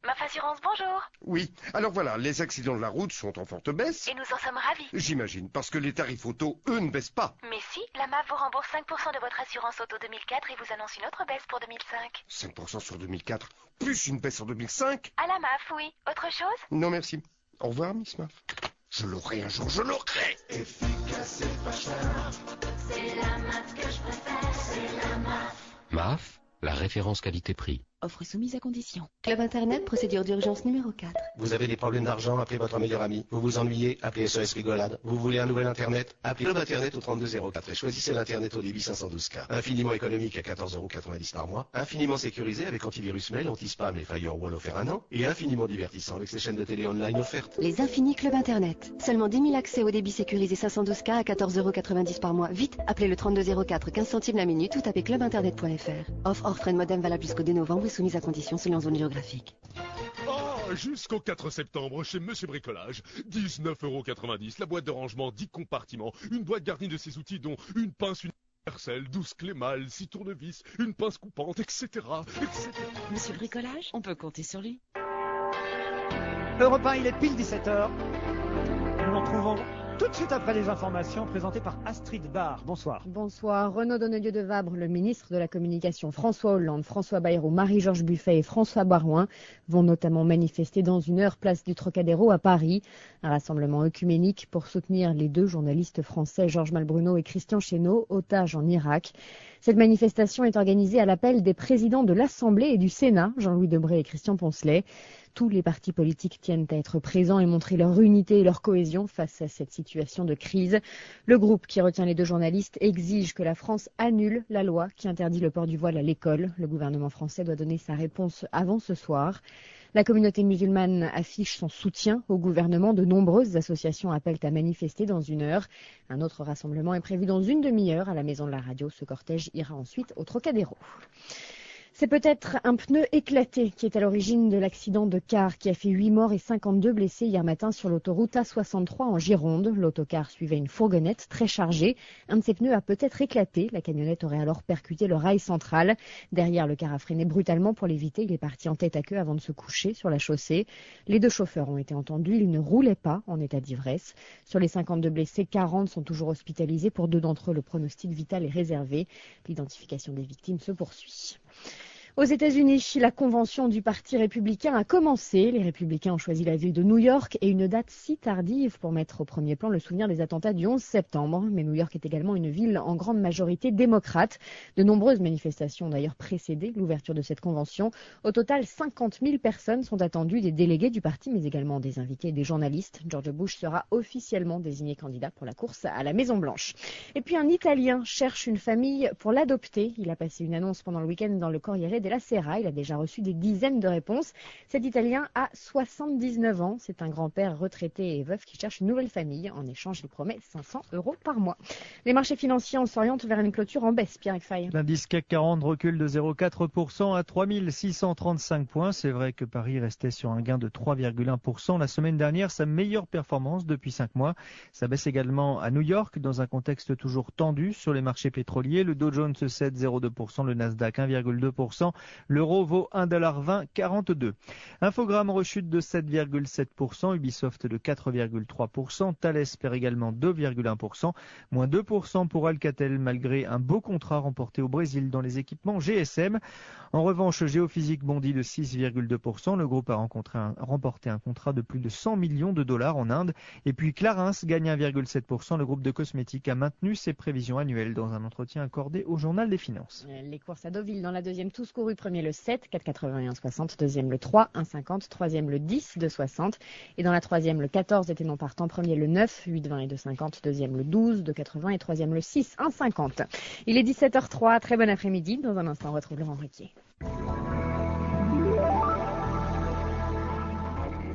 MAF Assurance, bonjour. Oui, alors voilà, les accidents de la route sont en forte baisse. Et nous en sommes ravis. J'imagine, parce que les tarifs auto, eux, ne baissent pas. Mais si, la MAF vous rembourse 5% de votre assurance auto 2004 et vous annonce une autre baisse pour 2005. 5% sur 2004, plus une baisse en 2005. À la MAF, oui. Autre chose? Non, merci. Au revoir, Miss Maf. Je l'aurai un jour, je l'aurai. Efficace et pas cher. C'est la MAF que je préfère, c'est la MAF. MAF, la référence qualité-prix. Offre soumise à condition. Club Internet, procédure d'urgence numéro 4. Vous avez des problèmes d'argent, appelez votre meilleur ami. Vous vous ennuyez, appelez SOS Rigolade. Vous voulez un nouvel Internet, appelez Club Internet au 3204 et choisissez l'Internet au débit 512K. Infiniment économique à 14,90 € par mois. Infiniment sécurisé avec antivirus mail, anti-spam et firewall offert un an. Et infiniment divertissant avec ses chaînes de télé online offertes. Les infinis Club Internet. Seulement 10 000 accès au débit sécurisé 512K à 14,90 € par mois. Vite, appelez le 3204, 15 centimes la minute ou tapez clubinternet.fr. Offre hors frais de modem valable jusqu'au 2 novembre et soumise à conditions selon zone géographique. Oh, jusqu'au 4 septembre, chez Monsieur Bricolage, 19,90 €, la boîte de rangement 10 compartiments, une boîte garnie de ses outils dont une pince universelle, 12 clés mâles, 6 tournevis, une pince coupante, etc. Monsieur Bricolage, on peut compter sur lui. Europe 1, il est pile 17h. Nous nous retrouvons tout de suite après les informations présentées par Astrid Barr. Bonsoir. Bonsoir. Renaud Donnedieu de Vabre, le ministre de la Communication, François Hollande, François Bayrou, Marie-Georges Buffet et François Barouin vont notamment manifester dans 1 heure place du Trocadéro à Paris. Un rassemblement œcuménique pour soutenir les 2 journalistes français, Georges Malbruno et Christian Chesneau, otages en Irak. Cette manifestation est organisée à l'appel des présidents de l'Assemblée et du Sénat, Jean-Louis Debré et Christian Poncelet. Tous les partis politiques tiennent à être présents et montrer leur unité et leur cohésion face à cette situation de crise. Le groupe qui retient les deux journalistes exige que la France annule la loi qui interdit le port du voile à l'école. Le gouvernement français doit donner sa réponse avant ce soir. La communauté musulmane affiche son soutien au gouvernement. De nombreuses associations appellent à manifester dans 1 heure. Un autre rassemblement est prévu dans une demi-heure à la Maison de la Radio. Ce cortège ira ensuite au Trocadéro. C'est peut-être un pneu éclaté qui est à l'origine de l'accident de car qui a fait 8 morts et 52 blessés hier matin sur l'autoroute A63 en Gironde. L'autocar suivait une fourgonnette très chargée. Un de ses pneus a peut-être éclaté. La camionnette aurait alors percuté le rail central. Derrière, le car a freiné brutalement pour l'éviter. Il est parti en tête à queue avant de se coucher sur la chaussée. Les 2 chauffeurs ont été entendus. Ils ne roulaient pas en état d'ivresse. Sur les 52 blessés, 40 sont toujours hospitalisés. Pour 2 d'entre eux, le pronostic vital est réservé. L'identification des victimes se poursuit. Aux États-Unis, la convention du Parti républicain a commencé. Les républicains ont choisi la ville de New York et une date si tardive pour mettre au premier plan le souvenir des attentats du 11 septembre. Mais New York est également une ville en grande majorité démocrate. De nombreuses manifestations ont d'ailleurs précédé l'ouverture de cette convention. Au total, 50 000 personnes sont attendues, des délégués du parti, mais également des invités et des journalistes. George Bush sera officiellement désigné candidat pour la course à la Maison-Blanche. Et puis un Italien cherche une famille pour l'adopter. Il a passé une annonce pendant le week-end dans le Corriere della Sera. Il a déjà reçu des dizaines de réponses. Cet Italien a 79 ans. C'est un grand-père retraité et veuf qui cherche une nouvelle famille. En échange, il promet 500 € par mois. Les marchés financiers, on s'oriente vers une clôture en baisse. Pierre Ekfay. L'indice CAC 40 recule de 0,4% à 3635 points. C'est vrai que Paris restait sur un gain de 3,1% la semaine dernière, sa meilleure performance depuis 5 mois. Ça baisse également à New York dans un contexte toujours tendu sur les marchés pétroliers. Le Dow Jones cède 0,2%, le Nasdaq 1,2%. L'euro vaut 1,2042. Infogrames rechute de 7,7%, Ubisoft de 4,3%, Thales perd également 2,1%, moins 2% pour Alcatel malgré un beau contrat remporté au Brésil dans les équipements GSM. En revanche, Géophysique bondit de 6,2%. Le groupe a remporté un contrat de plus de 100 millions de dollars en Inde. Et puis Clarins gagne 1,7%. Le groupe de cosmétiques a maintenu ses prévisions annuelles dans un entretien accordé au Journal des Finances. Les courses à Deauville dans la deuxième tous courus. Premier le 7, 4,81, 60. Deuxième le 3, 1,50. Troisième le 10, 2,60. Et dans la troisième le 14 était non partant. Premier le 9, 8,20 et 2,50. Deuxième le 12, 2,80. Et troisième le 6, 1,50. Il est 17h03. Très bon après-midi. Dans un instant, on retrouve Laurent Ruquier.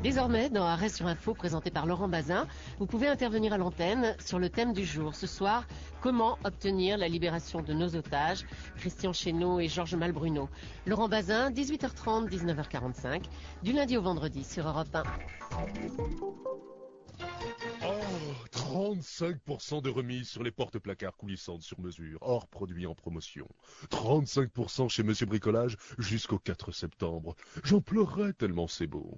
Désormais, dans Arrêt sur Info, présenté par Laurent Bazin, vous pouvez intervenir à l'antenne sur le thème du jour. Ce soir, comment obtenir la libération de nos otages, Christian Chesneau et Georges Malbruno. Laurent Bazin, 18h30, 19h45, du lundi au vendredi sur Europe 1. Oh, 35% de remise sur les porte-placards coulissantes sur mesure, hors produits en promotion. 35% chez Monsieur Bricolage jusqu'au 4 septembre. J'en pleurerais tellement c'est beau.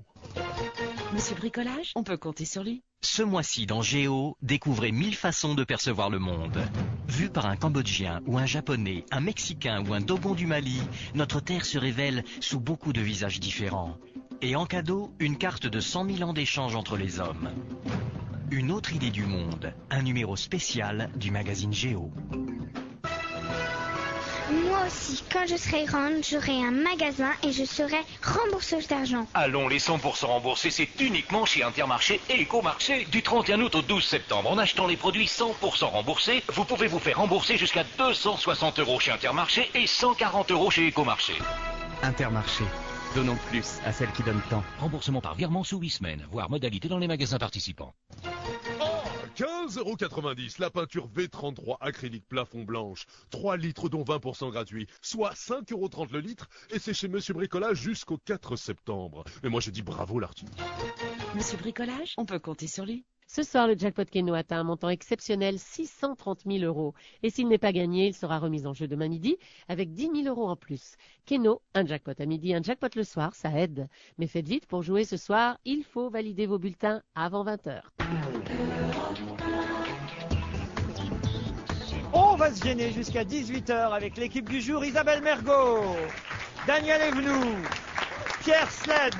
Monsieur Bricolage, on peut compter sur lui. Ce mois-ci dans Géo, découvrez 1000 façons de percevoir le monde. Vu par un Cambodgien ou un Japonais, un Mexicain ou un Dogon du Mali, notre terre se révèle sous beaucoup de visages différents. Et en cadeau, une carte de 100 000 ans d'échange entre les hommes. Une autre idée du monde, un numéro spécial du magazine Géo. Moi aussi, quand je serai grande, j'aurai un magasin et je serai rembourseuse d'argent. Allons, les 100% remboursés, c'est uniquement chez Intermarché et Ecomarché. Du 31 août au 12 septembre, en achetant les produits 100% remboursés, vous pouvez vous faire rembourser jusqu'à 260 € chez Intermarché et 140 € chez Ecomarché. Intermarché. Donnons plus à celles qui donnent tant. Remboursement par virement sous 8 semaines, voire modalité dans les magasins participants. 15,90 € la peinture V33 acrylique plafond blanche. 3 litres dont 20% gratuit, soit 5,30 € le litre. Et c'est chez Monsieur Bricolage jusqu'au 4 septembre. Mais moi je dis bravo l'artiste. Monsieur Bricolage, on peut compter sur lui. Ce soir, le jackpot Keno atteint un montant exceptionnel, 630 000 €. Et s'il n'est pas gagné, il sera remis en jeu demain midi avec 10 000 € en plus. Keno, un jackpot à midi, un jackpot le soir, ça aide. Mais faites vite, pour jouer ce soir, il faut valider vos bulletins avant 20h. On va se gêner jusqu'à 18h avec l'équipe du jour, Isabelle Mergot, Daniel Evenou, Pierre Sled,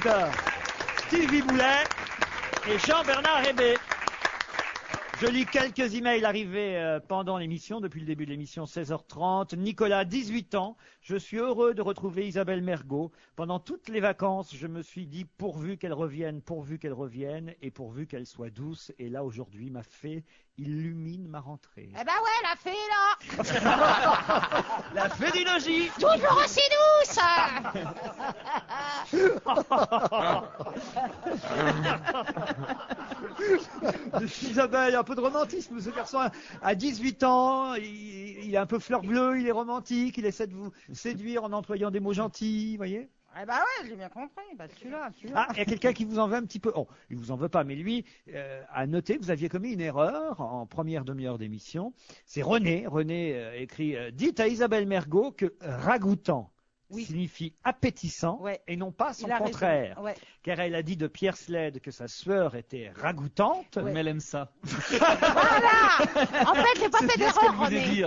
Stevie Boulet et Jean-Bernard Hébé. Je lis quelques emails arrivés pendant l'émission, depuis le début de l'émission, 16h30. Nicolas, 18 ans. Je suis heureux de retrouver Isabelle Mergo. Pendant toutes les vacances, je me suis dit pourvu qu'elle revienne, et pourvu qu'elle soit douce. Et là, aujourd'hui, ma fée illumine ma rentrée. Eh ben ouais, la fée là. La fée du logis. Toujours aussi douce. Isabelle, un peu de romantisme. Ce garçon a 18 ans, il est un peu fleur bleue, il est romantique, il essaie de vous séduire en employant des mots gentils, vous voyez. Eh ben ouais, j'ai bien compris. Bah, celui-là. Ah, il y a quelqu'un qui vous en veut un petit peu. Oh, il vous en veut pas, mais lui a noté que vous aviez commis une erreur en première demi-heure d'émission. C'est René. René écrit dites à Isabelle Mergo que ragoûtant signifie appétissant et non pas son contraire. Ouais. Car elle a dit de Pierre Sled que sa sueur était ragoûtante. Mais elle aime ça. Voilà. En fait, j'ai pas fait d'erreur, René.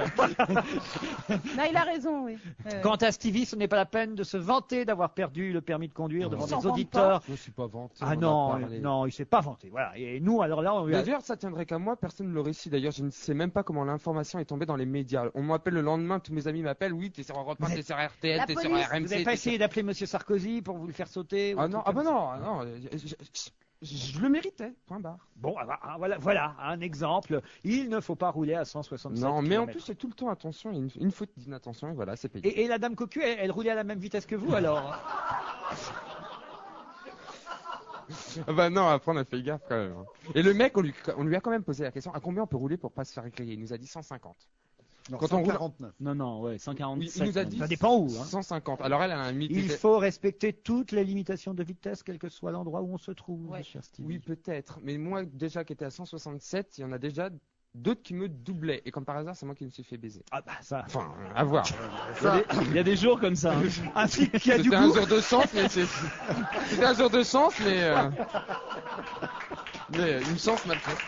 Non, il a raison, oui. Quant à Stevie, ce n'est pas la peine de se vanter d'avoir perdu le permis de conduire devant des auditeurs. Je ne suis pas vanté. Ah non, non, il s'est pas vanté. Voilà. Et nous, alors là, on lui a... D'ailleurs, ça tiendrait qu'à moi, personne ne l'aurait su. D'ailleurs, je ne sais même pas comment l'information est tombée dans les médias. On m'appelle le lendemain, tous mes amis m'appellent. Oui, t'es sur Europe 1, t'es sur RTL, t'es sur RMC. Vous n'avez pas essayé d'appeler Monsieur Sarkozy pour vous le faire sauter? Ah non, non. Je le méritais, point barre. Bon, voilà un exemple. Il ne faut pas rouler à 167 Non, mais km. en plus, c'est tout le temps attention. Une faute d'inattention, et voilà, c'est payé. Et la dame cocu, elle roulait à la même vitesse que vous, alors? Bah non, après on a fait gaffe quand même. Et le mec, on lui a quand même posé la question à combien on peut rouler pour pas se faire griller. Il nous a dit 150. Non, quand 149. Non, ouais, 147. Il nous a dit ça dépend où. 150. Alors elle a un mythe. Il faut respecter toutes les limitations de vitesse, quel que soit l'endroit où on se trouve. Cher Stevie. Oui, peut-être. Mais moi, déjà qui était à 167, il y en a déjà d'autres qui me doublaient. Et comme par hasard, c'est moi qui me suis fait baiser. Ah bah ça. Enfin, à voir. Il y a des jours comme ça. Un flic qui a du C'était goût. un jour de chance, mais c'était un jour de chance, mais une chance mal faite.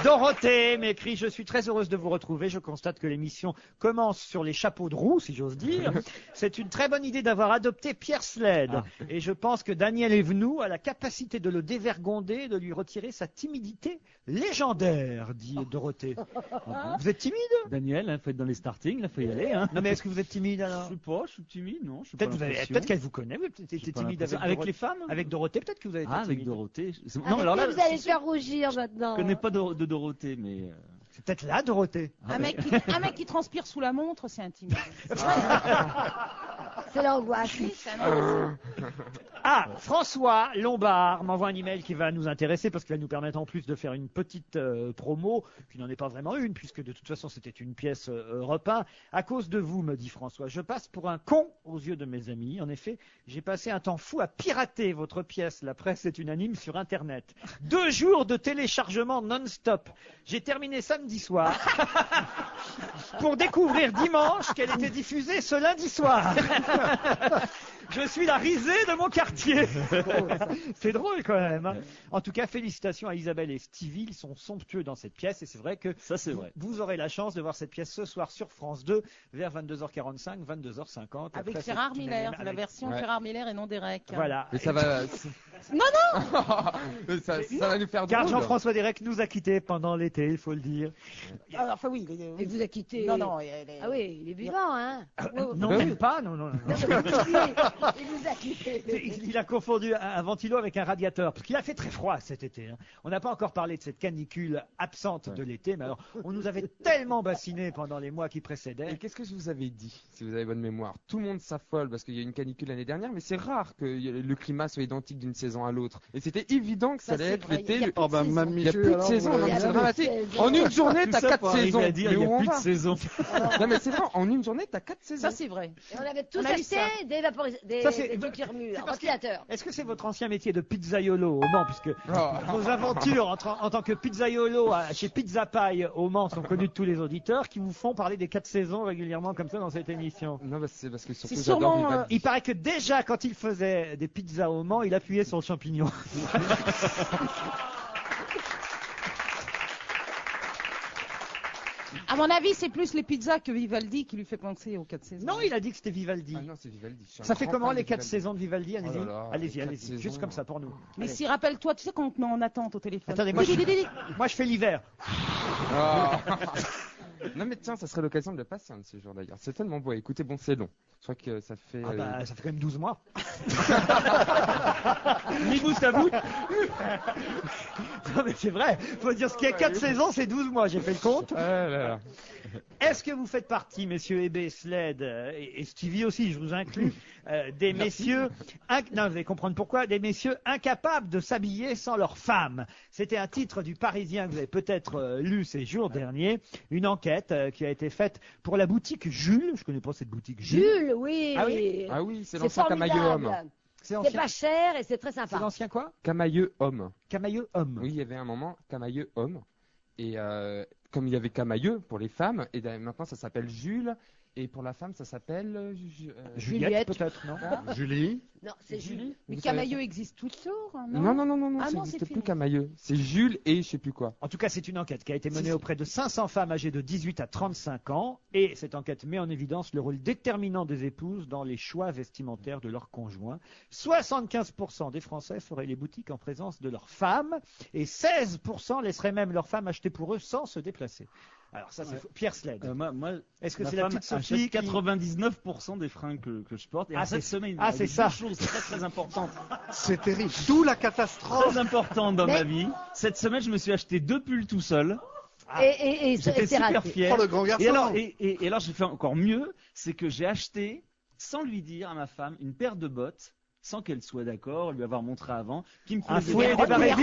Dorothée m'écrit: je suis très heureuse de vous retrouver. Je constate que l'émission commence sur les chapeaux de roue, si j'ose dire. C'est une très bonne idée d'avoir adopté Pierre Sled. Et je pense que Daniel Evenou a la capacité de le dévergonder et de lui retirer sa timidité légendaire, dit Dorothée. Vous êtes timide? Daniel, il faut être dans les startings, il faut y aller. Hein. Non, mais est-ce que vous êtes timide alors? Je sais pas, je suis timide, non. Peut-être qu'elle vous connaît, mais peut-être été timide avec les femmes. Avec Dorothée, peut-être que vous avez été timide. Avec Dorothée. Non, alors là, vous allez faire rougir maintenant. Je connais pas de Dorothée, mais. C'est peut-être là, Dorothée. Un mec qui transpire sous la montre, c'est intimidant. C'est l'angoisse. Ah, François Lombard m'envoie un email qui va nous intéresser parce qu'il va nous permettre en plus de faire une petite promo, qui n'en est pas vraiment une, puisque de toute façon c'était une pièce Europe 1. À cause de vous, me dit François, je passe pour un con aux yeux de mes amis. En effet, j'ai passé un temps fou à pirater votre pièce. La presse est unanime sur Internet. 2 jours de téléchargement non-stop. J'ai terminé samedi soir pour découvrir dimanche qu'elle était diffusée ce lundi soir. Je suis la risée de mon quartier. C'est drôle quand même. Hein. En tout cas, félicitations à Isabelle et Stevie. Ils sont somptueux dans cette pièce et c'est vrai que ça, c'est vrai. Vous aurez la chance de voir cette pièce ce soir sur France 2 vers 22h45, 22h50. Avec Gérard Miller, la version Gérard Miller et non Derek. Voilà. Mais ça va. Non. ça va nous faire drôle. Car Jean-François Derek nous a quittés pendant l'été, il faut le dire. Enfin oui. Il vous a quitté. Non. Ah oui, il est vivant, hein. Non, même pas. Non. Il vous a quitté. Il a confondu un ventilo avec un radiateur, parce qu'il a fait très froid cet été. Hein. On n'a pas encore parlé de cette canicule absente de l'été, mais alors on nous avait tellement bassiné pendant les mois qui précédaient. Et qu'est-ce que je vous avais dit, si vous avez bonne mémoire? Tout le monde s'affole parce qu'il y a une canicule l'année dernière, mais c'est rare que le climat soit identique d'une saison à l'autre. Et c'était évident que ça allait être l'été. Il y a plus de saison, c'est dramatique. En une journée, t'as 4 saisons. Il y a plus de saison. Non mais c'est vrai, en une journée, t'as 4 saisons. Ça c'est vrai. Et on avait tous acheté des trucs qui remuent, un ventilateur. Est-ce que c'est votre ancien métier de pizzaiolo au Mans, puisque vos aventures en tant que pizzaiolo chez Pizza Pie au Mans sont connues de tous les auditeurs, qui vous font parler des 4 saisons régulièrement comme ça dans cette émission? Non, bah, c'est parce que surtout sûrement, il paraît que déjà quand il faisait des pizzas au Mans, il appuyait sur le champignon. À mon avis, c'est plus les pizzas que Vivaldi qui lui fait penser aux 4 saisons. Non, il a dit que c'était Vivaldi. Ah non, c'est Vivaldi. Ça fait comment les 4 saisons de Vivaldi? Allez-y, Oh là là, allez-y, les quatre allez-y. saisons. Juste comme ça pour nous. Mais si, rappelle-toi, tu sais quand on te met en attente au téléphone. Attendez, moi je fais l'hiver. Ah. Non mais tiens, ça serait l'occasion de le passer un de ces jours d'ailleurs. C'est tellement beau. Écoutez, bon, c'est long. Je crois que ça fait. Ah bah, ça fait quand même 12 mois. Mimou, c'est à vous. Non mais c'est vrai, faut dire ce qu'il y a 4 saisons, c'est 12 mois, j'ai fait le compte. Ah là là. Est-ce que vous faites partie, messieurs Hébé, Sled et Stevie aussi, je vous inclus, des messieurs, non, vous allez comprendre pourquoi, des messieurs incapables de s'habiller sans leur femme? C'était un titre du Parisien que vous avez peut-être lu ces jours derniers, une enquête qui a été faite pour la boutique Jules. Je connais pas cette boutique Jules, oui. Ah oui, ah oui, c'est l'ancien Camailleux Homme. C'est pas cher et c'est très sympa. C'est l'ancien quoi? Camailleux Homme. Camailleux Homme. Oui, il y avait un moment Camailleux Homme. Et comme il y avait Camailleux pour les femmes, et maintenant ça s'appelle Jules. Et pour la femme, ça s'appelle Juliette peut-être, non? Julie. Non, c'est Julie. Mais Camailleux existe toujours, non? Non, Ah ça non, n'existe c'est plus fini. Camailleux. C'est Jules et je sais plus quoi. En tout cas, c'est une enquête qui a été menée auprès de 500 femmes âgées de 18 à 35 ans. Et cette enquête met en évidence le rôle déterminant des épouses dans les choix vestimentaires de leurs conjoints. 75% des Français feraient les boutiques en présence de leurs femmes. Et 16% laisseraient même leurs femmes acheter pour eux sans se déplacer. Alors ça, c'est Pierre Sled. Est-ce que ma c'est la femme petite Sophie achète 99% des fringues que je porte. Et Ah, cette c'est- semaine, ah, il y a c'est eu ça. deux choses très très importantes. C'est terrible. D'où la catastrophe. Très importantes dans ma vie. Cette semaine, je me suis acheté 2 pulls tout seul. Et J'étais c'est super raté. fier. Oh, le grand garçon. Et alors, j'ai fait encore mieux, c'est que j'ai acheté, sans lui dire à ma femme, une paire de bottes, sans qu'elle soit d'accord, lui avoir montré avant, qui me Un faisait fouet, bien. des barres vives. Il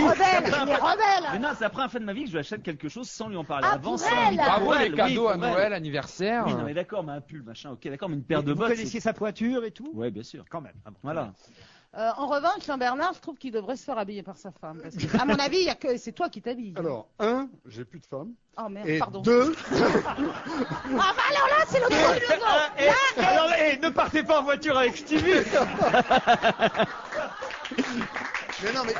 est rebelle. Mais non, c'est la première fois de ma vie que je lui achète quelque chose sans lui en parler Ah, avant, pour sans elle. lui dire. Bravo Pour les elle, cadeaux oui, à pour elle. Noël, anniversaire. Oui, non, mais d'accord, mais un pull, machin, ok, d'accord, mais une paire de Vous bottes. connaissiez sa pointure et tout? Ouais, bien sûr. Quand même. Ah bon, Voilà. En revanche, Jean-Bernard, je trouve qu'il devrait se faire habiller par sa femme. Parce que, à mon avis, il y a que c'est toi qui t'habilles. Alors, j'ai plus de femme. Oh merde, Et pardon. 2, Ah bah alors là, c'est l'autre logo. Alors, ne partez pas en voiture avec Stevie. mais non, mais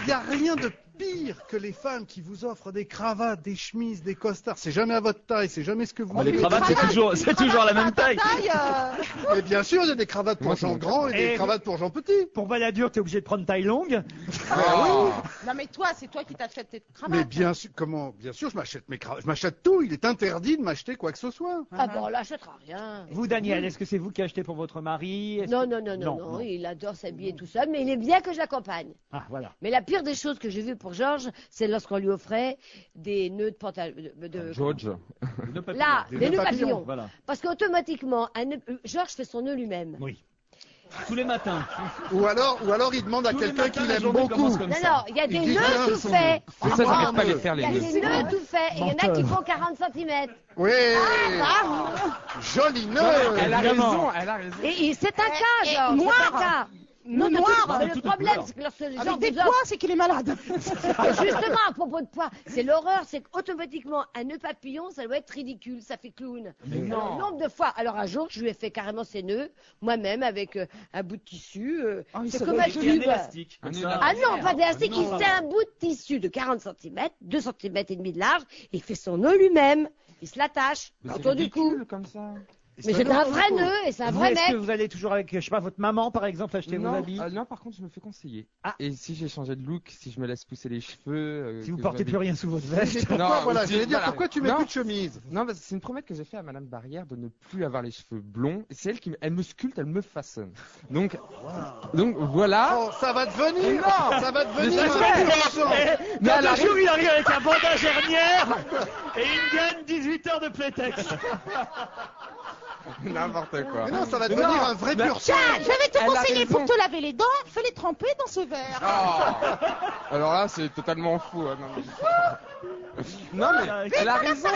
il n'y a rien de pire que les femmes qui vous offrent des cravates, des chemises, des costards. C'est jamais à votre taille, c'est jamais ce que vous Oh, les voulez. cravates, c'est toujours la même taille. Mais bien sûr, il y a des cravates pour Moi, Jean c'est Grand et des Et- cravates pour Jean Petit. Pour Balladur, t'es obligé de prendre taille longue. Non mais toi, c'est toi qui t'achètes tes cravates. Mais bien sûr, bien sûr, je m'achète mes cravates, je m'achète tout. Il est interdit de m'acheter quoi que ce soit. Ah bon, on l'achètera rien. Vous, Daniel, est-ce que c'est vous qui achetez pour votre mari? Est-ce Non, que- non, il adore s'habiller tout seul, mais il est bien que je l'accompagne. Ah, voilà. Mais la pire des choses que j'ai vues pour Georges, c'est lorsqu'on lui offrait des nœuds de pantalon. George. Là, des nœuds papillons. Voilà. Parce qu'automatiquement, Georges fait son nœud lui-même. Oui. Tous les matins. Ou alors il demande à Tous les quelqu'un matins, qu'il la aime journée beaucoup. commence comme Non, ça. non, il y a Il des dit nœuds bien tout son- faits. Mais ça, j'arrive pas à les faire Il les y a nœuds. des nœuds tout faits. Et il y en a qui font 40 cm. Oui. Joli nœud. Elle a raison, elle a raison. Et c'est un cas, Georges. noir. C'est un cas. Non, mais noir. mais de le toutes problème, couleurs. c'est que lorsque les gens Avec des vous poids, offrent- c'est qu'il est malade. Et justement, à propos de poids, c'est l'horreur, c'est qu'automatiquement, un nœud papillon, ça doit être ridicule, ça fait clown. Mais Alors, non. nombre de fois. Alors un jour, je lui ai fait carrément ses nœuds, moi-même, avec un bout de tissu. C'est comme un Avec un tube. élastique. Un comme élastique. ça. Ah non, pas d'élastique, Non. c'est un bout de tissu de 40 cm, 2 cm et demi de large, et il fait son nœud lui-même. Il se l'attache Mais c'est autour du cou. ridicule comme ça. Mais c'est un vrai nœud et c'est un Vous, vrai est-ce que mec. vous allez toujours avec, je sais pas, votre maman, par exemple, acheter vos Non, habits? non, par contre, je me fais conseiller. Ah. Et si j'ai changé de look, si je me laisse pousser les cheveux. Si vous que portez je plus rien sous votre veste. Pourquoi, voilà, aussi, j'allais dire, voilà. pourquoi tu mets Non. plus de chemise? Non, parce que c'est une promesse que j'ai fait à Madame Barrière de ne plus avoir les cheveux blonds. Et c'est elle qui, elle me sculpte, elle me façonne. Donc voilà. Oh, ça va devenir. Mais non. Ça va Mais devenir c'est un vrai. pur sang. Dans elle deux arrive- jours, il arrive avec un bandage hernière et il gagne 18 heures de playtex. N'importe quoi. Mais non, ça va Mais devenir non. un vrai Mais- pur sang. Tiens, je vais te Elle a conseiller raison. pour te laver les dents, fais-les tremper dans ce verre. Oh. Alors là, c'est totalement fou. Hein, non, mais elle a raison.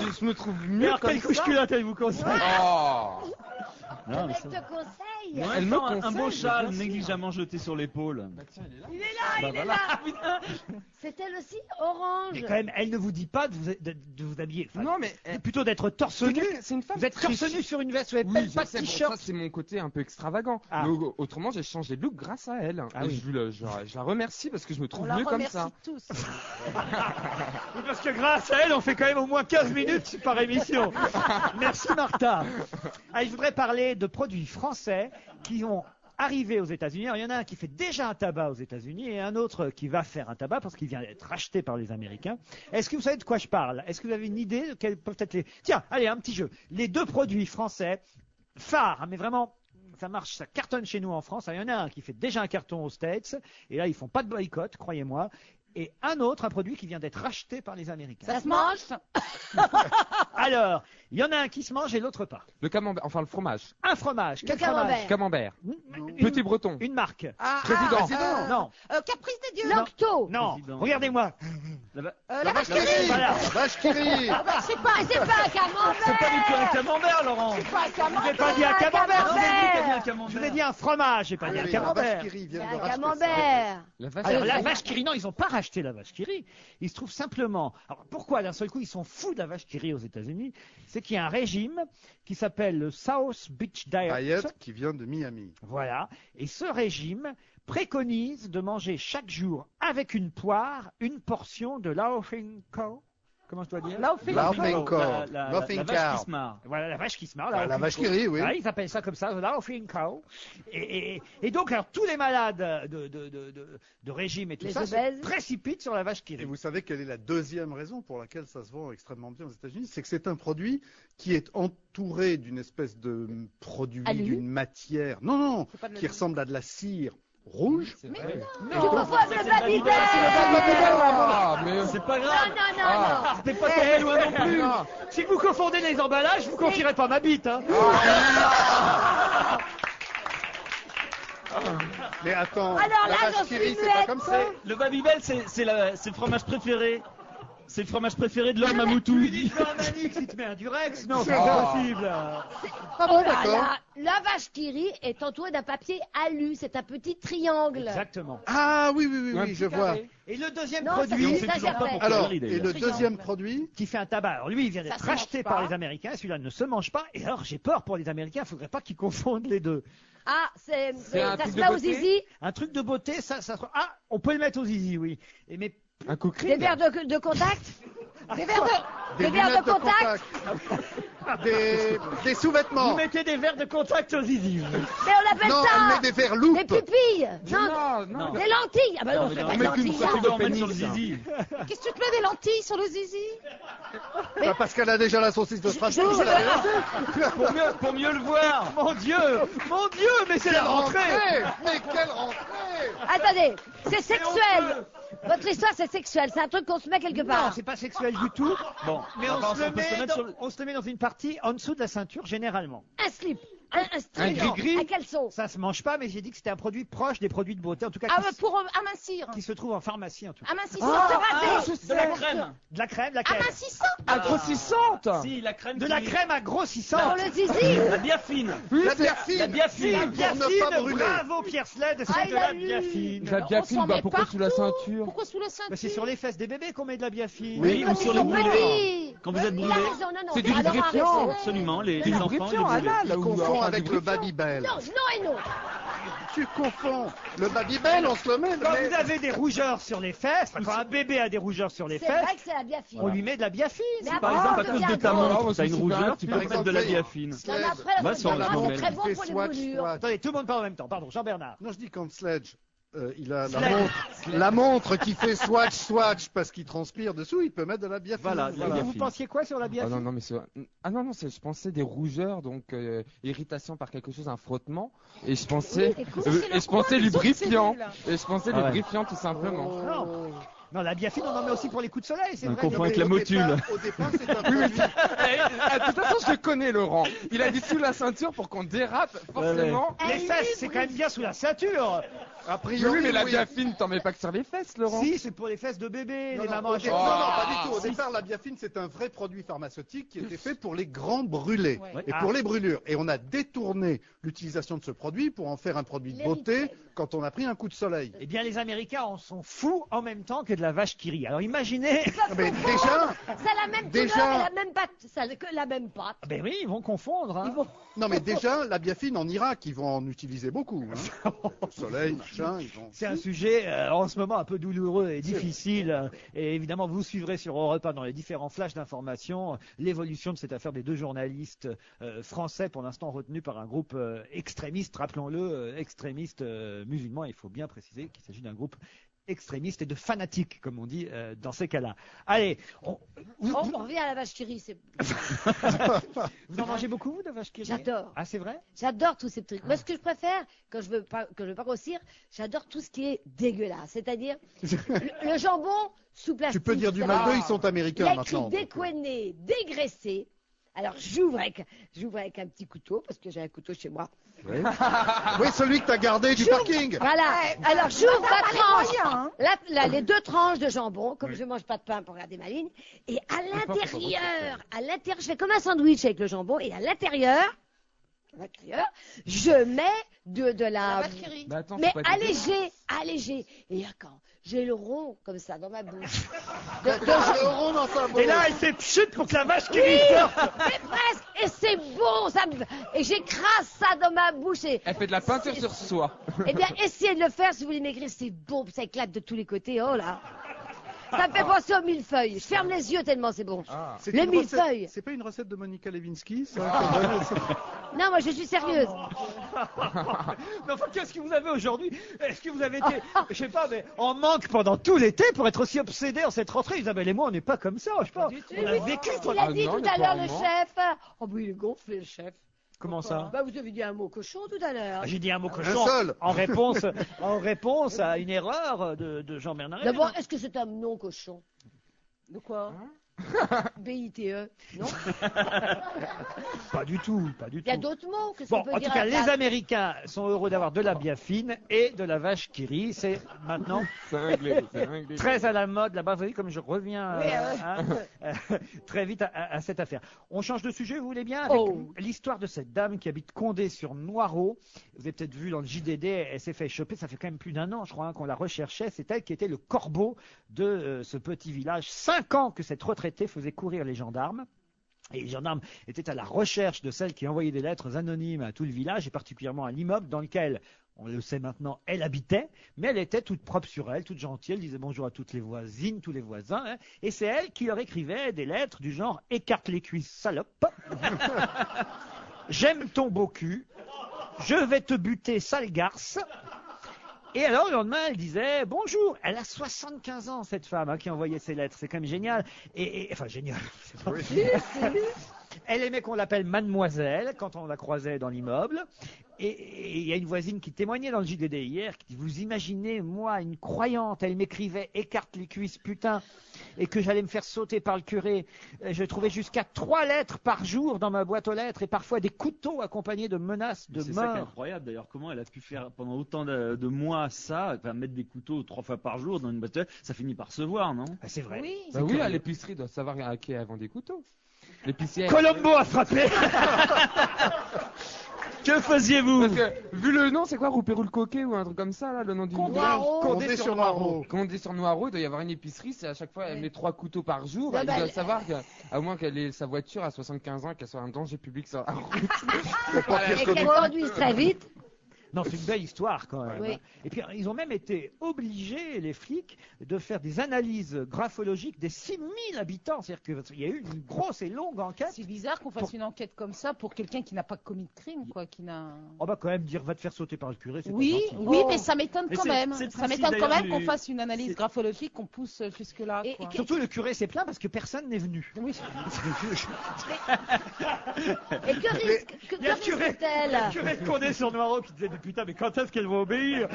Je me trouve Mais mieux alors, comme quelle couche ça. culotte elle vous conseille? Oh. Non, mais Le mec ça- te conseille. conseille. Elle me un beau châle négligemment jeté sur l'épaule. Il est là. C'est elle aussi, orange. Mais quand même, elle ne vous dit pas de vous habiller. Enfin, Non, mais plutôt d'être torse nu. c'est une femme. Vous êtes torse nu sur une veste, vous n'avez Oui, pas de ça t-shirt. c'est mon côté un peu extravagant. Ah. Mais autrement, j'ai changé de look grâce à elle. Ah Et oui. je la remercie parce que je me trouve On mieux la comme remercie ça. tous. Oui, parce que grâce à elle, on fait quand même au moins 15 minutes par émission. Merci Martha. Allez, je voudrais parler de produits français qui ont arrivé aux États-Unis. Alors, il y en a un qui fait déjà un tabac aux États-Unis et un autre qui va faire un tabac parce qu'il vient d'être racheté par les Américains. Est-ce que vous savez de quoi je parle? Est-ce que vous avez une idée de quels peuvent être les... Tiens, allez, un petit jeu. Les deux produits français phares, mais vraiment... Ça marche, ça cartonne chez nous en France. Alors, il y en a un qui fait déjà un carton aux States, et là ils font pas de boycott, croyez-moi. Et un autre, un produit qui vient d'être racheté par les Américains. Ça se mange? Alors, il y en a un qui se mange et l'autre pas. Le camembert, enfin le fromage. Un fromage. Quel camembert. Camembert. Une- Petit breton. Une marque. Président. Non. Caprice des dieux. Lacto. Non. Président. Regardez-moi. La vache qui rit. Voilà. Vache qui rit. Ah bah, c'est pas C'est pas un camembert. C'est pas du tout un camembert, Laurent. C'est pas un Je n'ai camembert. pas dit un camembert. camembert. Vous avez dit qu'il y avait un Je vous ai camembert. dit un fromage, j'ai pas dit un La vache camembert. qui rit C'est vient de un racheter ça. camembert. La vache. Alors la vache qui rit, non, ils n'ont pas racheté la vache qui rit. Il se trouve simplement. Alors pourquoi d'un seul coup ils sont fous de la vache qui rit aux États-Unis? C'est qu'il y a un régime qui s'appelle le South Beach Diet. Diet qui vient de Miami. Voilà. Et ce régime préconise de manger chaque jour avec une poire une portion de laughing cow. Comment je dois dire? Laughing cow. La Laughing vache qui cow. se marre. Voilà, la vache qui se marre. La laughing vache cow. qui rit, oui. Ah, ils appellent ça comme ça, la laughing cow. Et donc, alors, tous les malades de régime et tout Les ça se obèses. précipitent sur la vache qui Et rit. vous savez quelle est la deuxième raison pour laquelle ça se vend extrêmement bien aux États-Unis? C'est que c'est un produit qui est entouré d'une espèce de produit, Alu. d'une matière, non, C'est pas de qui l'alu. ressemble à de la cire rouge. Tu confonds avec le Babybel. Ah, mais C'est pas Non, grave. non, non, non. C'était pas très loin non plus. Si vous confondez les emballages, vous confierez pas ma bite. Hein. Mais attends, Alors la là, vache j'en qui suis rit, c'est pas muette. comme ça. Le Babybel, c'est le fromage préféré. C'est le fromage préféré de l'homme à Moutou. Tu dis un Manix, il te met un Durex. Non, c'est Ah. pas possible. Ah bon, d'accord. La vache qui rit est entourée d'un papier alu. C'est un petit triangle. Exactement. Ah oui, Un je petit vois. carré. Et le deuxième Non, ça produit fait sait ça, toujours pas j'appelle. pourquoi. Alors, Quelle idée, et le Triangle. deuxième produit, qui fait un tabac. Alors lui, il vient Ça d'être se mange racheté pas. par les Américains. Celui-là ne se mange pas. Et alors, j'ai peur pour les Américains. Il ne faudrait pas qu'ils confondent les deux. Ah, un ça truc se de met au beauté zizi. Un truc de beauté, ça. Ah, on peut le mettre aux zizi, oui. Et mais un coquerine. Des verres de contact. Des verres de... des Des verres lunettes de contact. des sous-vêtements. vous mettez des verres de contact aux zizi. Mais on appelle Non, ça elle met des verres loupes. des pupilles. Non. Des lentilles. Ah bah non, Non, je mais fais pas de mais lentilles. ça, tu dois en mettre pénis, sur le ça. zizi. Qu'est-ce que tu te mets des lentilles sur le zizi? Bah, parce qu'elle a déjà la saucisse de Strasbourg. je- elle a déjà- Pour mieux le voir. Mon Dieu, mais c'est la rentrée. Mais quelle rentrée! Attendez, c'est sexuel. Votre histoire, c'est sexuel. C'est un truc qu'on se met quelque Non, part. c'est pas sexuel du tout. Bon, Mais on enfin, se le peut se met mettre dans- sur le- on se le met dans une partie en dessous de la ceinture, généralement. Un slip. Un string. gris-gris. Un caleçon. Ça se mange pas, mais j'ai dit que c'était un produit proche des produits de beauté, en tout cas Ah, qui, ouais, pour amincir. qui se trouve en pharmacie, en tout cas. Amincissant. De la crème. De la crème, laquelle Amincissant. Grossissante. Si, la crème. De qui- la crème à Pour grossissant. le zizi. La biafine. La biafine! La biafine. La Pour ne pas biafine, brûler. bravo Pierre Sled, c'est Ah, de il a la lu. biafine. La biafine, s'en bah met pourquoi sous la partout. ceinture? Pourquoi sous la ceinture? Bah, c'est sur les fesses des bébés qu'on met de la biafine. Oui, ou sur les brûlés. Oui. Quand vous êtes Il a brûlé. raison, non, non. C'est du alors lubrifiant. arrêtez. Absolument, les Du enfants, les lubrifiant, brûlés. là, Tu où confonds enfin, avec du le lubrifiant. Babybel. Non, non et non. Tu confonds. Le Babybel, on se le met. Quand mais- vous avez des rougeurs sur les fesses, quand un bébé a des rougeurs sur les C'est fesses, vrai que c'est la biafine. on lui met de la biafine. Mais c'est après, pas Par exemple, à ça cause de devient ta gros. montre, t'as une Par rougeur, tu peux exemple, mettre de la oui. biafine. Il y en a après, Va la sur c'est le très moment. bon Fait pour les swatch, brûlures. swatch. Attendez, tout le monde parle en même temps. Pardon, Jean-Bernard. Non, je dis quand Sledge, il a Sledge. la montre qui fait swatch parce qu'il transpire dessous, il peut mettre de la biafine. Voilà, de la biafine. Vous pensiez quoi sur la Ah biafine? non, mais je pensais des rougeurs, donc irritation par quelque chose, un frottement, et je pensais, Oui, écoute, et c'est le je pensais coin, lubrifiant, là. et je pensais Ah ouais. lubrifiant tout simplement. Non. Non, la biafine, on en met aussi pour les coups de soleil, c'est On vrai. confond avec Au la motule. départ- Au départ, c'est un produit. De toute façon, je le connais, Laurent. Il a dit sous la ceinture pour qu'on dérape, forcément. Les fesses, c'est quand même bien sous la ceinture. A Mais priori, oui, mais la oui. biafine, t'en mets pas que sur les fesses, Laurent. Si, c'est pour les fesses de bébé, Non, les non, mamans. non, achètent- non, pas du tout. Au Si. départ, la biafine, c'est un vrai produit pharmaceutique qui était fait pour les grands brûlés Ouais. et Ah. pour les brûlures. Et on a détourné l'utilisation de ce produit pour en faire un produit de beauté quand on a pris un coup de soleil. Eh bien, les Américains en sont fous en même temps que de la vache qui rit. Alors imaginez. Mais déjà, Ça a la même Déjà- couleur et la même pâte. Ça a que la même pâte. Ben oui, ils vont confondre. Hein. non mais déjà, la biafine en Irak, ils vont en utiliser beaucoup. Hein. Le soleil, machin, ils vont. C'est un sujet en ce moment un peu douloureux et difficile. Et évidemment, vous suivrez sur Europe 1 dans les différents flashs d'information l'évolution de cette affaire des deux journalistes français, pour l'instant retenus par un groupe extrémiste, rappelons-le, extrémiste musulman. Il faut bien préciser qu'il s'agit d'un groupe extrémiste et de fanatiques, comme on dit dans ces cas-là. Allez, On revient à la vache qui rit. vous en mangez beaucoup, vous, de vache qui rit? J'adore. Ah, c'est vrai? J'adore tous ces trucs. Moi, ce que je préfère, quand je veux pas grossir, j'adore tout ce qui est dégueulasse. C'est-à-dire le jambon sous plastique. Tu peux dire du Malbeux, ils sont américains Il y a maintenant. écrit décoiné, dégraissé. Alors j'ouvre avec un petit couteau parce que j'ai un couteau chez moi. Oui, oui, celui que t'as gardé du parking. Voilà. Alors j'ouvre ma tranche. moyen, hein. Les deux tranches de jambon, comme je mange pas de pain pour garder ma ligne, et à l'intérieur, je fais comme un sandwich avec le jambon, et à l'intérieur, je mets de la vache qui rit. Bah attends, mais faut pas allégé. Et là, quand j'ai le rond comme ça dans ma bouche, Le rond dans sa bouche. Et là, elle fait pchut pour que la vache qui oui, rit sorte. mais presque, et c'est bon, et j'écrase ça dans ma bouche. Elle fait de la peinture sur soi. Eh bien, essayez de le faire si vous voulez maigrir, c'est bon, ça éclate de tous les côtés, oh là. Ça me fait penser au millefeuille. Je ferme les yeux tellement c'est bon. C'est Le une recette- millefeuille. C'est pas une recette de Monica Lewinsky, ça Non, moi je suis sérieuse. Mais enfin, qu'est-ce que vous avez aujourd'hui? Est-ce que vous avez été, je sais pas, mais en manque pendant tout l'été pour être aussi obsédé en cette rentrée? Isabelle et moi, on n'est pas comme ça, je sais pas. On a vécu. Il a dit non, tout mais à l'heure, pas le vraiment. chef. Oh, bah, il est gonflé, le chef. Comment ça? Bah, vous avez dit un mot cochon tout à l'heure. J'ai dit un mot cochon seul. en réponse à une erreur de Jean-Bernard. D'abord, est-ce que c'est un nom cochon? De quoi? BITE. Non? Pas du tout, pas du tout. Il y a d'autres mots. Qu'est-ce Bon, qu'on peut en dire tout cas, à les table Américains sont heureux d'avoir de la biafine et de la vache qui rit. C'est maintenant C'est réglé, c'est réglé. très à la mode là-bas. Vous voyez comme je reviens Oui, très vite à cette affaire. On change de sujet, vous voulez bien, avec l'histoire de cette dame qui habite Condé-sur-Noireau. Vous avez peut-être vu dans le JDD, elle s'est fait choper. Ça fait quand même plus d'un an, je crois, qu'on la recherchait. C'est elle qui était le corbeau de ce petit village. 5 ans que cette retraitée faisait courir les gendarmes. Et les gendarmes étaient à la recherche de celle qui envoyait des lettres anonymes à tout le village, et particulièrement à l'immeuble dans lequel, on le sait maintenant, elle habitait, mais elle était toute propre sur elle, toute gentille, elle disait bonjour à toutes les voisines, tous les voisins, hein, et c'est elle qui leur écrivait des lettres du genre « écarte les cuisses, salope »,« j'aime ton beau cul »,« je vais te buter, sale garce ». Et alors, le lendemain, elle disait bonjour. Elle a 75 ans, cette femme, hein, qui envoyait ces lettres. C'est quand même génial. Enfin, génial. c'est pas- Elle aimait qu'on l'appelle mademoiselle quand on la croisait dans l'immeuble. Et il y a une voisine qui témoignait dans le JDD hier, qui dit, vous imaginez, moi, une croyante, elle m'écrivait écarte les cuisses, putain, et que j'allais me faire sauter par le curé. Je trouvais jusqu'à 3 lettres par jour dans ma boîte aux lettres, et parfois des couteaux accompagnés de menaces de C'est ça qui est mort. incroyable d'ailleurs, comment elle a pu faire pendant autant de mois ça, enfin, mettre des couteaux 3 fois par jour dans une boîte, ça finit par se voir, non? Ah, c'est vrai. Oui. Bah oui, à l'épicerie, doit savoir à qui elle vend des couteaux. L'épicière. Colombo a frappé. Que faisiez-vous? Parce que, vu le nom, c'est quoi, Roupérou le Coquet ou un truc comme ça, là, le nom du village? Condé-sur-Noireau. Condé-sur-Noireau, il doit y avoir une épicerie, c'est à chaque fois, elle met 3 couteaux par jour, elle doit savoir qu'à moins qu'elle ait sa voiture à 75 ans, qu'elle soit un danger public sur la route. Et qu'elle conduise très vite. Non, c'est une belle histoire quand même. Oui. Et puis ils ont même été obligés, les flics, de faire des analyses graphologiques des 6000 habitants. C'est-à-dire qu'il y a eu une grosse et longue enquête. C'est bizarre qu'on fasse une enquête comme ça pour quelqu'un qui n'a pas commis de crime, quoi, qui n'a. On va quand même dire va te faire sauter par le curé. C'est Oui, pas gentil. oui, mais ça m'étonne Mais quand c'est- même. c'est le Ça principe, m'étonne quand d'ailleurs, même qu'on du- fasse une analyse graphologique, qu'on pousse jusque-là. Et- quoi. Surtout le curé s'est plaint parce que personne n'est venu. Oui. Et que risque Il y a le curé, risque-t-elle le curé de Condé-sur-Noireau qui disait mais putain, mais quand est-ce qu'elle va obéir?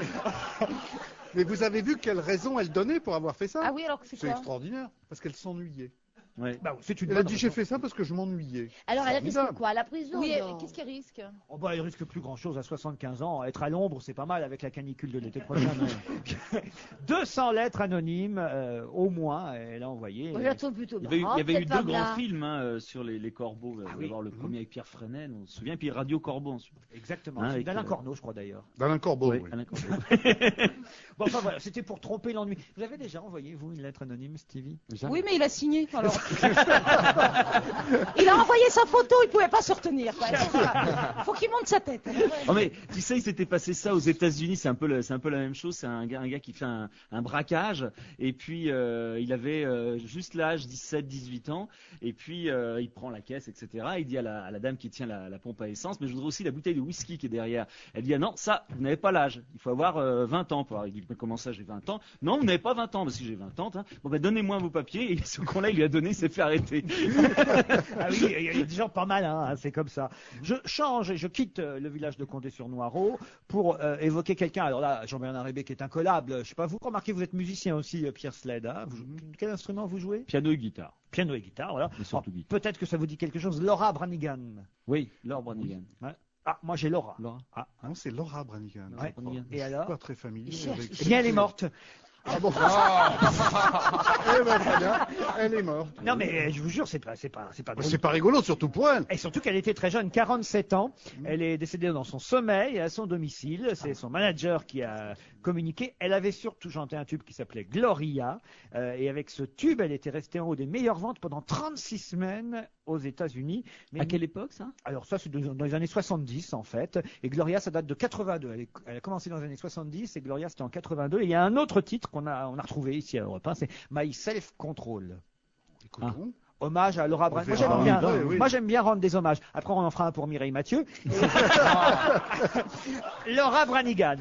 Mais vous avez vu quelle raison elle donnait pour avoir fait ça? Ah oui, alors que c'est C'est quoi? extraordinaire, parce qu'elle s'ennuyait. Ouais. Bah, c'est une Elle a bonne dit j'ai fait ça parce que je m'ennuyais. Alors, elle Formidable. risque quoi? La prison? Oui, non qu'est-ce qu'elle risque? Oh bah, il risque plus grand-chose à 75 ans. Être à l'ombre, c'est pas mal avec la canicule de l'été prochain. 200 lettres anonymes, au moins, elle a envoyé. Moi, je la trouve plutôt Il y marrante, avait eu cette deux femme-là. grands films sur les corbeaux. Vous allez voir le premier avec Pierre Fresnel, on se souvient, puis Radio Corbeau ensuite. Exactement. Hein, C'est avec, d'Alain Corneau, je crois d'ailleurs. D'Alain Corbeau, oui. Alain Corbeau. Bon, enfin voilà, c'était pour tromper l'ennui. Vous avez déjà envoyé, vous, une lettre anonyme, Stevie? Oui, mais il a signé. Alors. Il a envoyé sa photo, il pouvait pas se retenir. Faut qu'il monte sa tête. Oh mais tu sais, il s'était passé ça aux États-Unis, c'est un peu la même chose. C'est un gars qui fait un braquage, et puis il avait juste l'âge 17-18 ans, et puis il prend la caisse, etc. Il dit à la dame qui tient la pompe à essence, mais je voudrais aussi la bouteille de whisky qui est derrière. Elle dit ah non, ça vous n'avez pas l'âge, il faut avoir 20 ans. Il dit mais comment ça j'ai 20 ans? Non, vous n'avez pas 20 ans. Bah si j'ai 20 ans, hein. Bon ben donnez-moi vos papiers. Et ce con-là, il lui a donné, il s'est fait arrêter. Ah oui, il y a des gens pas mal, hein, c'est comme ça. Je change et je quitte le village de Condé-sur-Noireau pour évoquer quelqu'un. Alors là, Jean-Bernard Hébé qui est incollable. Je sais pas, vous remarquez, vous êtes musicien aussi, Pierre Sled. Hein, quel instrument vous jouez? Piano et guitare. Piano et guitare, voilà. Guitare. Peut-être que ça vous dit quelque chose. Laura Branigan. Oui, Laura Branigan. Ouais. Ah, moi j'ai Laura. Ah non, c'est Laura Branigan. Ouais. Et alors? Je suis pas très familier avec... Eh bien, elle est morte. Ah bon Eh ben, très bien, elle est morte. Non mais je vous jure, c'est pas drôle. C'est pas rigolo, surtout pour elle. Et surtout qu'elle était très jeune, 47 ans. Elle est décédée dans son sommeil, à son domicile. C'est son manager qui a communiqué. Elle avait surtout chanté un tube qui s'appelait Gloria. Et avec ce tube, elle était restée en haut des meilleures ventes pendant 36 semaines aux États-Unis. Mais à quelle époque ça? Alors ça, c'est dans les années 70 en fait. Et Gloria, ça date de 82. Elle a commencé dans les années 70 et Gloria, c'était en 82. Et il y a un autre titre qu'on a retrouvé ici à Europe 1, c'est My Self Control. Écoutons. Hommage à Laura Branigan. Moi, j'aime bien rendre des hommages. Après, on en fera un pour Mireille Mathieu. Laura Branigan.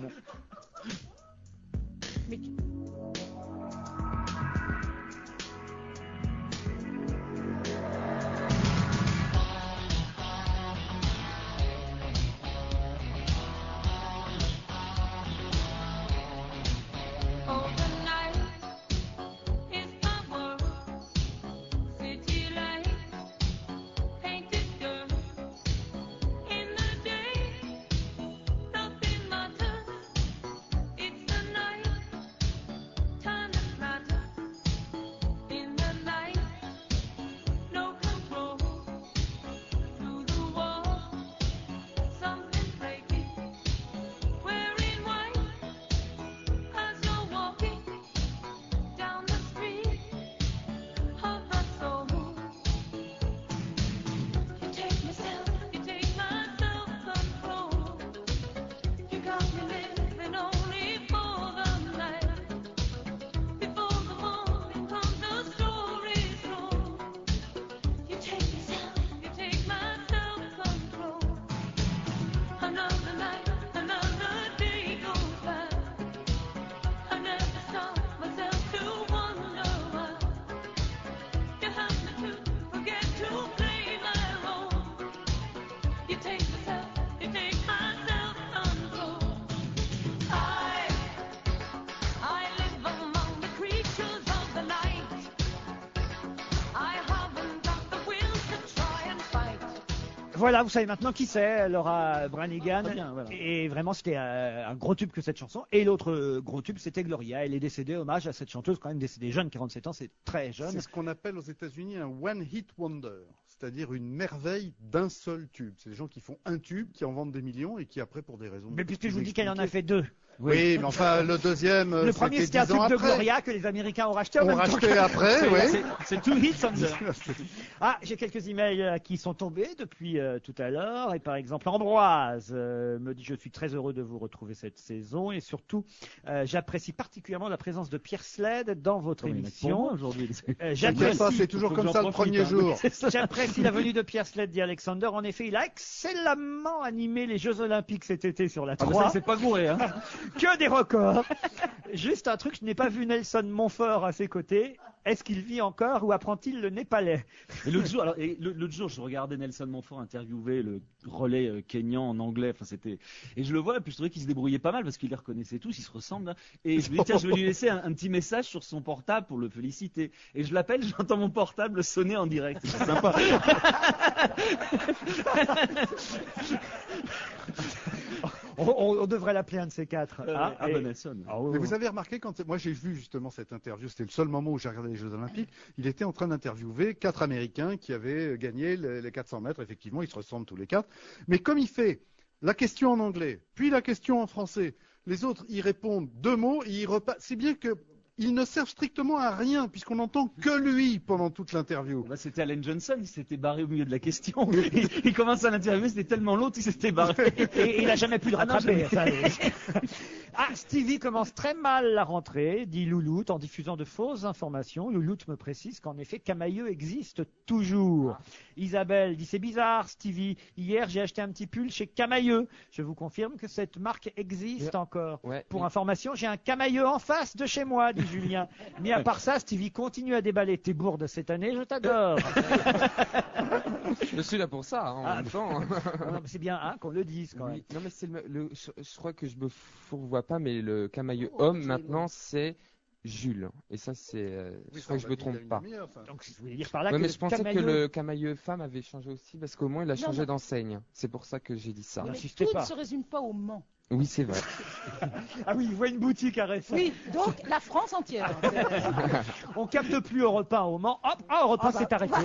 Voilà, vous savez maintenant qui c'est, Laura Branigan. Bien, voilà. Et vraiment, c'était un gros tube que cette chanson. Et l'autre gros tube, c'était Gloria. Elle est décédée, hommage à cette chanteuse, quand même décédée jeune, 47 ans, c'est très jeune. C'est ce qu'on appelle aux États-Unis un one-hit wonder, c'est-à-dire une merveille d'un seul tube. C'est des gens qui font un tube, qui en vendent des millions et qui après, pour des raisons... Mais puisque je vous dis qu'elle en a fait deux. Oui, mais enfin, le deuxième, le premier, c'était un tube de après. Gloria que les Américains ont racheté. Après, oui. C'est two hits on the... Ah, j'ai quelques emails qui sont tombés depuis tout à l'heure. Et par exemple, Ambroise me dit: je suis très heureux de vous retrouver cette saison. Et surtout, j'apprécie particulièrement la présence de Pierre Sled dans votre émission. Aujourd'hui. C'est toujours comme ça le premier jour. J'apprécie la venue de Pierre Sled, dit Alexander. En effet, il a excellemment animé les Jeux Olympiques cet été sur la 3. C'est pas gouré, hein. Que des records. Juste un truc, je n'ai pas vu Nelson Montfort à ses côtés. Est-ce qu'il vit encore ou apprend-il le népalais? Et l'autre jour, je regardais Nelson Montfort interviewer le relais kényan en anglais. Enfin, c'était. Et je le vois, puis je trouvais qu'il se débrouillait pas mal parce qu'il les reconnaissait tous, ils se ressemblent. Hein. Et je me dis, tiens, je vais lui laisser un petit message sur son portable pour le féliciter. Et je l'appelle, j'entends mon portable sonner en direct. C'est sympa. On devrait l'appeler un de ces quatre. Nelson. Mais vous avez remarqué, moi j'ai vu justement cette interview, c'était le seul moment où j'ai regardé les Jeux Olympiques, il était en train d'interviewer 4 Américains qui avaient gagné les 400 mètres, effectivement, ils se ressemblent tous les 4. Mais comme il fait la question en anglais, puis la question en français, les autres y répondent 2 mots, et ils repassent. C'est bien que il ne sert strictement à rien, puisqu'on n'entend que lui pendant toute l'interview. Bah, c'était Allen Johnson, il s'était barré au milieu de la question. Il commence à l'interviewer, c'était tellement long qu'il s'était barré. Et il n'a jamais pu le rattraper. Stevie commence très mal la rentrée, dit Louloute, en diffusant de fausses informations. Louloute me précise qu'en effet, Camailleux existe toujours. Isabelle dit, c'est bizarre, Stevie. Hier, j'ai acheté un petit pull chez Camailleux. Je vous confirme que cette marque existe encore. Pour information, j'ai un Camailleux en face de chez moi, dit Julien. Mais à part ça, Stevie continue à déballer tes bourdes cette année, je t'adore. Je suis là pour ça, en même temps. C'est bien qu'on le dise quand même. Non, mais c'est je crois que je me fourvoie pas, mais le Camailleux homme, maintenant, c'est Jules. Et ça, c'est. Je crois que je me trompe pas. Donc, vous voulez dire par là mais que je pensais que le Camailleux femme avait changé aussi, parce qu'au moins, il a changé d'enseigne. C'est pour ça que j'ai dit ça. Mais tout ne se résume pas au Mans. Oui, c'est vrai. Ah oui, il voit une boutique à Resson. Oui, donc la France entière. On capte plus Europe 1 au Mans. Hop, Europe 1 s'est arrêté.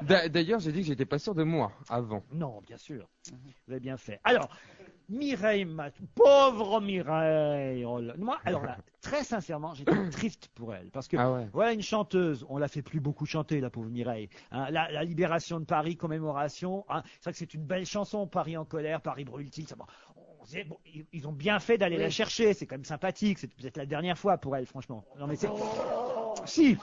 D'ailleurs, j'ai dit que j'étais pas sûr de moi avant. Non, bien sûr. Vous avez bien fait. Alors, Mireille pauvre Mireille. Oh là. Moi, alors là, très sincèrement, j'étais triste pour elle. Parce que voilà une chanteuse, on la fait plus beaucoup chanter, la pauvre Mireille. Hein, la libération de Paris, commémoration. Hein, c'est vrai que c'est une belle chanson, Paris en colère, Paris brûle-t-il. Bon, ils ont bien fait d'aller la chercher, c'est quand même sympathique. C'est peut-être la dernière fois pour elle, franchement. Non, mais c'est. Si!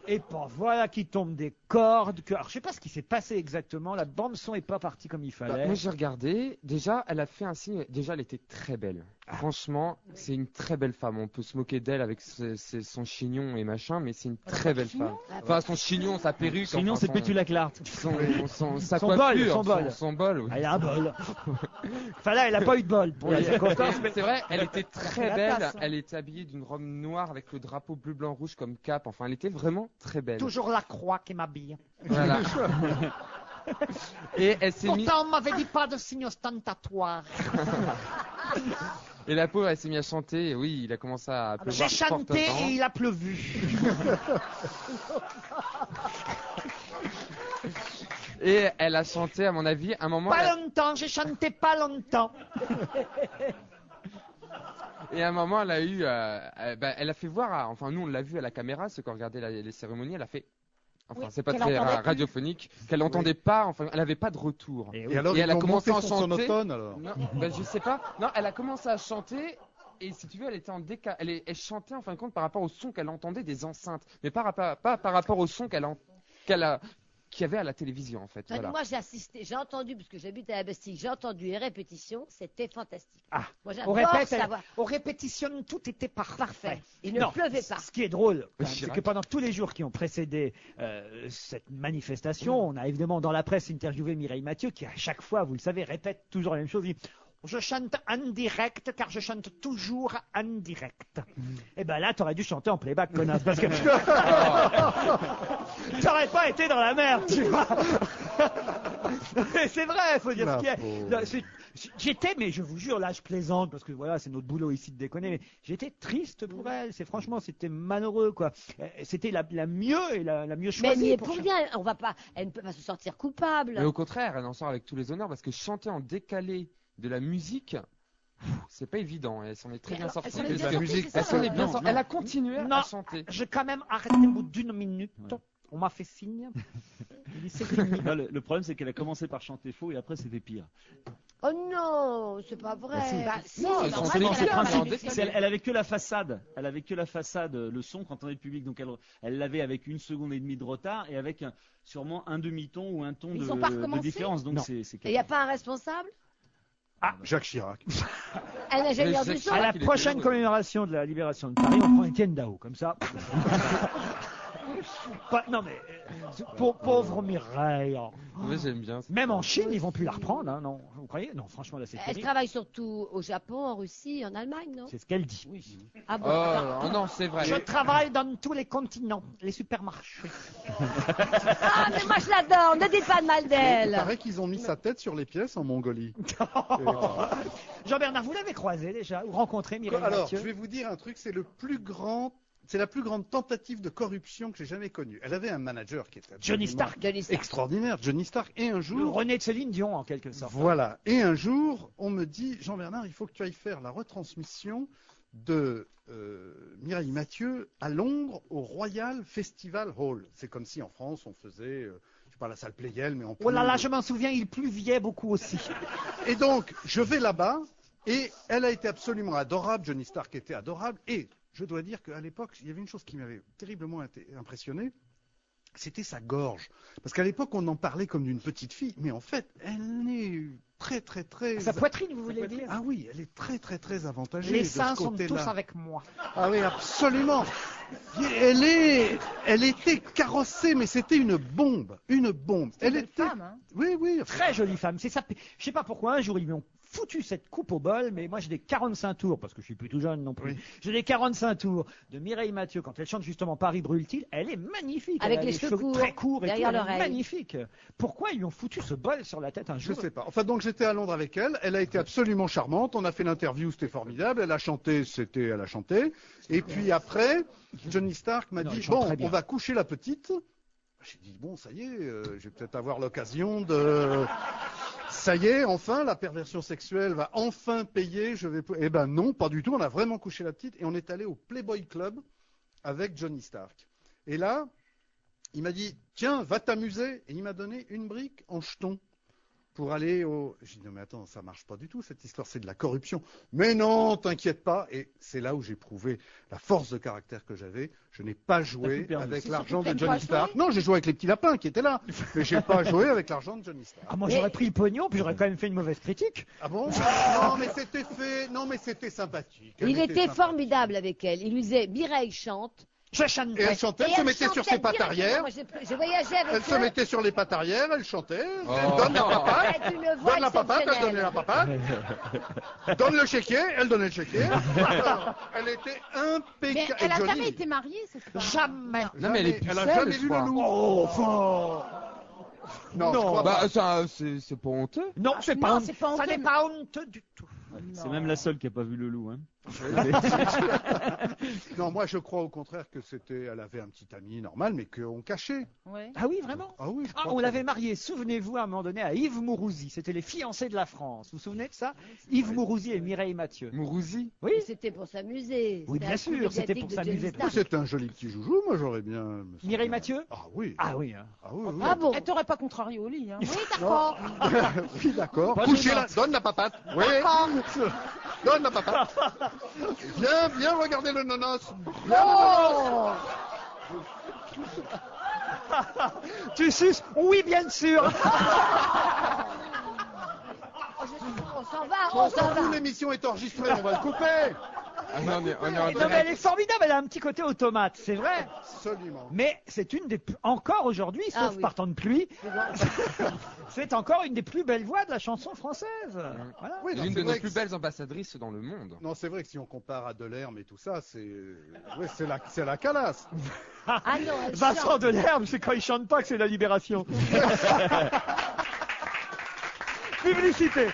Et bon, voilà qui tombe des cordes. Alors, je sais pas ce qui s'est passé exactement. La bande son est pas partie comme il fallait. Moi, j'ai regardé. Déjà, elle a fait un signe. Déjà, elle était très belle. Franchement, c'est une très belle femme. On peut se moquer d'elle avec son chignon et machin, mais c'est une très belle femme. Enfin, son chignon, sa perruque. Chignon, c'est Pétula-Clark. Sa coiffure, son bol. Elle a un bol. Enfin là, elle a pas eu de bol pour la circonstance. C'est vrai, elle était très belle. Elle était habillée d'une robe noire avec le drapeau bleu, blanc, rouge comme cape. Enfin, elle était vraiment très belle. Toujours la croix qui m'habille. Voilà. Et elle s'est Pourtant, on m'avait dit pas de signe ostentatoire. Et la pauvre, elle s'est mise à chanter. Et oui, il a commencé à pleuvoir. J'ai chanté et il a plu. Et elle a chanté, à mon avis, à un moment. Pas longtemps, j'ai chanté pas longtemps. Et à un moment, elle a eu, elle a fait voir, enfin nous on l'a vu à la caméra, ceux qui ont regardé les cérémonies, elle a fait. Enfin, c'est pas très radiophonique, qu'elle n'entendait pas, enfin, elle n'avait pas de retour. Et alors, elle a commencé à chanter. Alors. Non, je sais pas. Non, elle a commencé à chanter. Et si tu veux, elle était en décalage. Elle chantait en fin de compte par rapport au son qu'elle entendait des enceintes, mais pas par rapport au son qu'il y avait à la télévision en fait. Voilà. Moi j'ai assisté, j'ai entendu, parce que j'habite à la Bastille, j'ai entendu les répétitions, c'était fantastique. Moi on répétitionne, tout était parfait. Il ne pleuvait pas. Ce qui est drôle, c'est que pendant tous les jours qui ont précédé cette manifestation, on a évidemment dans la presse interviewé Mireille Mathieu, qui à chaque fois, vous le savez, répète toujours la même chose. Je chante en direct car je chante toujours en direct. Et ben là, t'aurais dû chanter en playback, connasse, parce que t'aurais pas été dans la merde, tu vois. C'est vrai, faut dire ce qu'il y a. J'étais, mais je vous jure, là, je plaisante parce que voilà, c'est notre boulot ici de déconner. Mais j'étais triste pour elle. C'était malheureux, quoi. C'était la mieux et la mieux choisie. Mais pour rien, elle ne peut pas se sentir coupable. Mais au contraire, elle en sort avec tous les honneurs parce que chanter en décalé de la musique, c'est pas évident. Elle s'en est très bien sortie. Elle a continué à chanter. J'ai quand même arrêté au bout d'une minute. Ouais. On m'a fait signe. Le problème, c'est qu'elle a commencé par chanter faux et après, c'était pire. Oh non, c'est pas vrai. Elle avait que la façade. Elle avait que la façade, le son quand on est public. Donc elle l'avait avec 1 seconde et demie de retard et avec sûrement un demi-ton ou un ton de différence. Donc il n'y a pas un responsable? Jacques Chirac. Un ingénieur du son. À la prochaine commémoration de la libération de Paris, on prend Étienne Dao, comme ça. Non mais, pauvre Mireille. Oui, j'aime bien. Même en Chine, ils vont plus la reprendre, hein, non? Vous croyez? Non, franchement, là, c'est Elle terrible. travaille surtout au Japon, en Russie, en Allemagne, non? C'est ce qu'elle dit. Ah bon? Oh non, c'est vrai. Je travaille dans tous les continents, les supermarchés. Ah, mais moi je l'adore, ne dites pas de mal Il d'elle. paraît qu'ils ont mis sa tête sur les pièces en Mongolie. Jean-Bernard, vous l'avez croisé déjà, ou rencontré Mireille Alors, Mathieu? je vais vous dire un truc, c'est la plus grande tentative de corruption que j'ai jamais connue. Elle avait un manager qui était Johnny absolument Stark. extraordinaire, Johnny Stark, et un Le jour, René de Céline Dion, en quelque sorte. voilà, et un jour, on me dit, Jean-Bernard, il faut que tu ailles faire la retransmission de Mireille Mathieu à Londres au Royal Festival Hall. C'est comme si en France on faisait, je sais pas, la salle Pleyel, mais en plus. Oh là là, je m'en souviens, il pluviait beaucoup aussi. Et donc, je vais là-bas, et elle a été absolument adorable, Johnny Stark était adorable, et je dois dire qu'à l'époque, il y avait une chose qui m'avait terriblement impressionné, c'était sa gorge. Parce qu'à l'époque, on en parlait comme d'une petite fille, mais en fait, elle est très, très, très... Sa poitrine, vous voulez dire? Ah oui, elle est très, très, très avantagée. Les de ce seins sont côté-là. tous avec moi. Ah oui, absolument. Elle était carrossée, mais c'était une bombe, une bombe. Elle était... femme, hein. Oui, oui. Très jolie femme. C'est ça. Je sais pas pourquoi, un jour, ils lui ont foutu cette coupe au bol, mais moi j'ai des 45 tours, parce que je suis plus tout jeune non plus. Oui. J'ai des 45 tours de Mireille Mathieu quand elle chante justement Paris brûle-t-il. Elle est magnifique. Avec elle a les les cheveux courts, très courts et derrière tout, elle est l'oreille. magnifique. Pourquoi ils lui ont foutu ce bol sur la tête un Je jour? sais pas. Enfin, donc j'étais à Londres avec elle. Elle a été absolument charmante. On a fait l'interview, c'était formidable. Elle a chanté, elle a chanté. Et puis après, Johnny Stark m'a Non, dit elle chante bon, très bien. on va coucher la petite. J'ai dit bon, ça y est, je vais peut-être avoir l'occasion de. Ça y est, enfin, la perversion sexuelle va enfin payer. Eh ben non, pas du tout. On a vraiment couché la petite et on est allé au Playboy Club avec Johnny Stark. Et là, il m'a dit tiens, va t'amuser. Et il m'a donné une brique en jeton. Pour aller au... J'ai dit non mais attends, ça marche pas du tout cette histoire, c'est de la corruption. Mais non, t'inquiète pas. Et c'est là où j'ai prouvé la force de caractère que j'avais. Je n'ai pas joué avec l'argent de Johnny Stark. Non, j'ai joué avec les petits lapins qui étaient là. Mais j'ai pas joué avec l'argent de Johnny Stark. Ah, moi j'aurais pris le pognon, puis j'aurais quand même fait une mauvaise critique. Ah bon? Non mais c'était fait. Non mais c'était sympathique. Il était formidable avec elle. Il lui disait Mireille chante. Je chante. Et elle chantait, elle se mettait sur ses pattes arrière. Moi, j'ai voyagé avec Elle se mettait sur les pattes arrière, elle chantait. Oh. Donne la papate. Avec une voix Donne la papate, elle exceptionnelle. donnait la papate. Donne le chéquier, elle donnait le chéquier. Elle était Mais impeccable. elle a Et jamais Johnny, été mariée, cette femme. Jamais. Non, mais elle est elle a pucelle, jamais je vu le crois. loup. Oh, enfin. Non, je Non. crois Bah, pas. ça, c'est pas honteux. Non, c'est non, pas, c'est pas ça honteux, n'est pas honteux du tout. C'est même la seule qui n'a pas vu le loup. Hein. Non, moi je crois au contraire que elle avait un petit ami normal, mais qu'on cachait. Ouais. Ah oui, vraiment? Ah oui. je Ah, crois on que- l'avait marié, souvenez-vous, à un moment donné, à Yves Mourouzi. C'était les fiancés de la France. Vous vous souvenez de ça? Yves Mourouzi et Mireille Mathieu. Mourouzi. Oui. Mais c'était pour s'amuser. Oui, C'était bien un sûr, coup c'était médiatique pour de s'amuser. Johnny Oui, Stark. c'est un joli petit joujou, moi j'aurais bien. me Mireille souviens. Mathieu? Ah oui. Ah oui. Hein. Ah oui, oui. Ah bon? Elle t'aurait pas contrarié au lit, hein. Oui, d'accord. Oui, d'accord. Pas Couchez gênant. la... Donne la papate. Oui. Donne la papate. Viens regarder le nonos. Oh! Tu suces? Oui, bien sûr. On s'en va. L'émission est enregistrée, on va le couper. Ah non, on est en Non, mais elle direct. est formidable, elle a un petit côté automate, c'est vrai. Absolument. Mais c'est une des plus, encore aujourd'hui, Ah sauf oui. par temps de pluie, c'est encore une des plus belles voix de la chanson française. Voilà. Oui, non, L'une c'est de vrai nos que plus belles ambassadrices dans le monde. Non, c'est vrai que si on compare à Delerme et tout ça, c'est la calasse. Ah non, elle Vincent chante. Delerme, c'est quand il chante pas que c'est la libération. Publicité.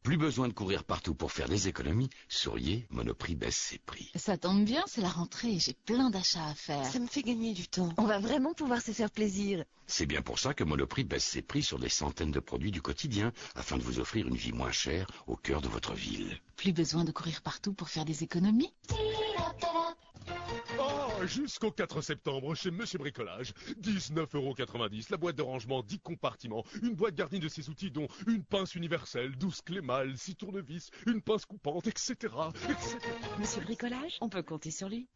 Plus besoin de courir partout pour faire des économies. Souriez, Monoprix baisse ses prix. Ça tombe bien, c'est la rentrée, j'ai plein d'achats à faire. Ça me fait gagner du temps. On va vraiment pouvoir se faire plaisir. C'est bien pour ça que Monoprix baisse ses prix sur des centaines de produits du quotidien, afin de vous offrir une vie moins chère au cœur de votre ville. Plus besoin de courir partout pour faire des économies. Oh, jusqu'au 4 septembre, chez Monsieur Bricolage, 19,90 €, la boîte de rangement 10 compartiments, une boîte garnie de ses outils dont une pince universelle, 12 clés mâles, 6 tournevis, une pince coupante, etc. Monsieur Bricolage, on peut compter sur lui.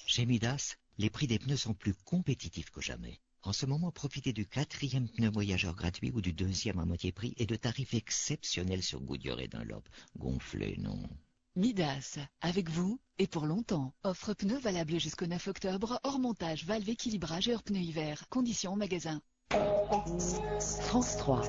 Chez Midas, Les prix des pneus sont plus compétitifs que jamais. En ce moment, profitez du 4e pneu voyageur gratuit ou du 2e à moitié prix et de tarifs exceptionnels sur Goodyear et Dunlop. Gonflé, non. Midas, avec vous et pour longtemps. Offre pneus valable jusqu'au 9 octobre, hors montage, valve, équilibrage et hors pneus hiver. Conditions en magasin. France 3.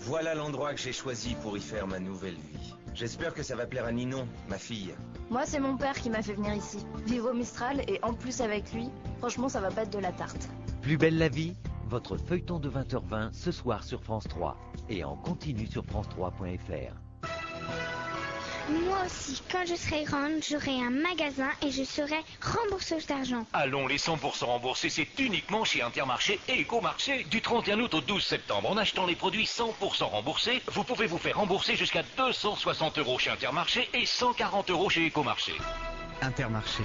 Voilà l'endroit que j'ai choisi pour y faire ma nouvelle vie. J'espère que ça va plaire à Ninon, ma fille. Moi, c'est mon père qui m'a fait venir ici. Vivre au Mistral et en plus avec lui, franchement, ça va pas être de la tarte. Plus belle la vie, votre feuilleton de 20h20 ce soir sur France 3 et en continu sur france3.fr. Moi aussi, quand je serai grande, j'aurai un magasin et je serai rembourseuse d'argent. Allons, les 100% remboursés, c'est uniquement chez Intermarché et Ecomarché. Du 31 août au 12 septembre, en achetant les produits 100% remboursés, vous pouvez vous faire rembourser jusqu'à 260 € chez Intermarché et 140 € chez Ecomarché. Intermarché.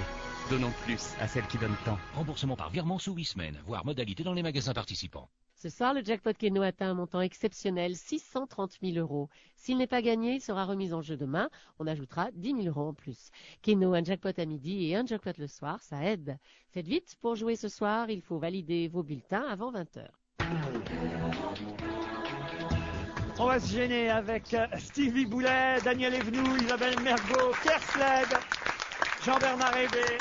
Donnons plus à celles qui donnent tant. Remboursement par virement sous 8 semaines, voire modalité dans les magasins participants. Ce soir, le jackpot Keno atteint un montant exceptionnel, 630 000 €. S'il n'est pas gagné, il sera remis en jeu demain. On ajoutera 10 000 € en plus. Keno, un jackpot à midi et un jackpot le soir, ça aide. Faites vite, pour jouer ce soir, il faut valider vos bulletins avant 20h. On va se gêner avec Stevie Boulet, Daniel Evenou, Isabelle Mergo, Pierre Sled, Jean-Bernard Hébé.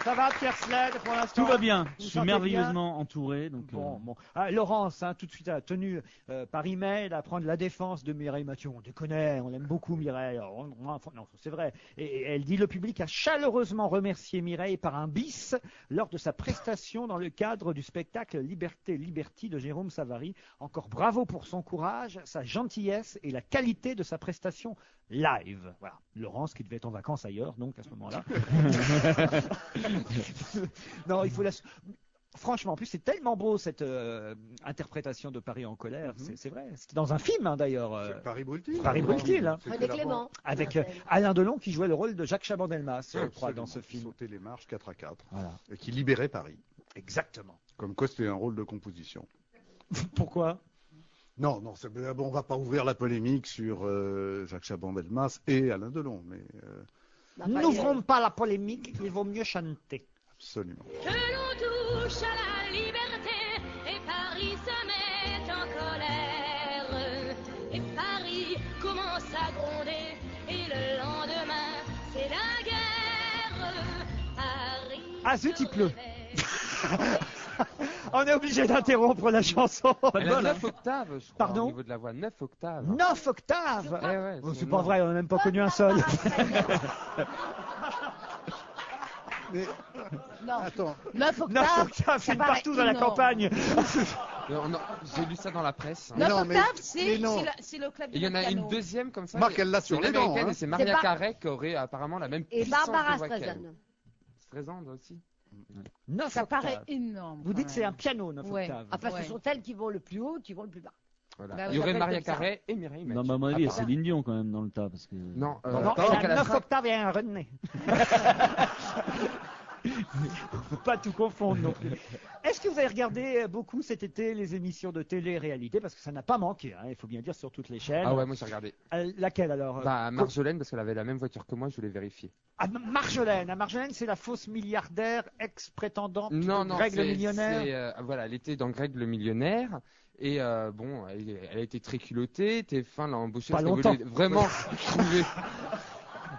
Ça va, Pierre Sled, pour l'instant? Tout va bien. Je Vous suis sentez merveilleusement bien entouré. Donc, Bon. Ah, Laurence, tout de suite, a tenu par email à prendre la défense de Mireille Mathieu. On déconne, on aime beaucoup Mireille. Non, c'est vrai. Et elle dit: le public a chaleureusement remercié Mireille par un bis lors de sa prestation dans le cadre du spectacle Liberté, Liberty de Jérôme Savary. Encore bravo pour son courage, sa gentillesse et la qualité de sa prestation live. Voilà. Laurence qui devait être en vacances ailleurs, donc à ce moment-là. Non, il faut la... Franchement, en plus, c'est tellement beau cette interprétation de Paris en colère. C'est vrai. C'était dans un film, d'ailleurs. Paris Brûle-t-il. Paris Brûle-t-il. Avec Clément. Avec Alain Delon qui jouait le rôle de Jacques Chaban-Delmas, je crois, dans ce film. Sauter les marches 4 à 4. Voilà. Et qui libérait Paris. Exactement. Comme quoi, c'était un rôle de composition. Pourquoi? Non, on va pas ouvrir la polémique sur Jacques Chaban-Delmas et Alain Delon, mais... N'ouvrons pas la polémique, il vaut mieux chanter. Absolument. Que l'on touche à la liberté et Paris se met en colère. Et Paris commence à gronder et le lendemain c'est la guerre. Paris. Ah zut, il pleut. On est obligé d'interrompre la chanson. Elle a 9 octaves, je crois. Pardon? Au niveau de la voix, 9 octaves. 9 octaves. Eh ouais, C'est pas vrai, on n'a même pas connu un seul. Mais... Non. Attends. 9 octaves, c'est partout dans la campagne. Non, j'ai lu ça dans la presse. 9 octaves, c'est le clavier. Il y en a piano. une deuxième comme ça. Marc, elle l'a sur les dents. Et c'est Maria Carey qui aurait apparemment la même Et puissance Barbara de voix qu'elle. Streisand. Streisand aussi. 9 Ça octaves. paraît énorme. Vous dites que c'est un piano, 9 Ouais. octaves. Enfin, ce sont elles qui vont le plus haut, qui vont le plus bas. Voilà. Bah, Il y aurait ça Maria s'appelle comme Carey et Mireille Mathieu. Non, mais à mon avis, il y a Céline Dion quand même dans le tas. Parce que... Non, Non, elle a 9 octaves et un René. Il ne faut pas tout confondre non plus. Est-ce que vous avez regardé beaucoup cet été les émissions de télé-réalité? Parce que ça n'a pas manqué, il faut bien dire, sur toutes les chaînes. Ah ouais, moi j'ai regardé. Laquelle alors? Bah, Marjolaine, parce qu'elle avait la même voiture que moi, je voulais vérifier. Ah, Marjolaine. Marjolaine, c'est la fausse milliardaire, ex-prétendante Non, de Greg le millionnaire. Voilà, elle était dans Greg le millionnaire. Et bon, elle a été très culottée. TF1 l'a embauchée Pas parce qu'elle longtemps. voulait vraiment trouver.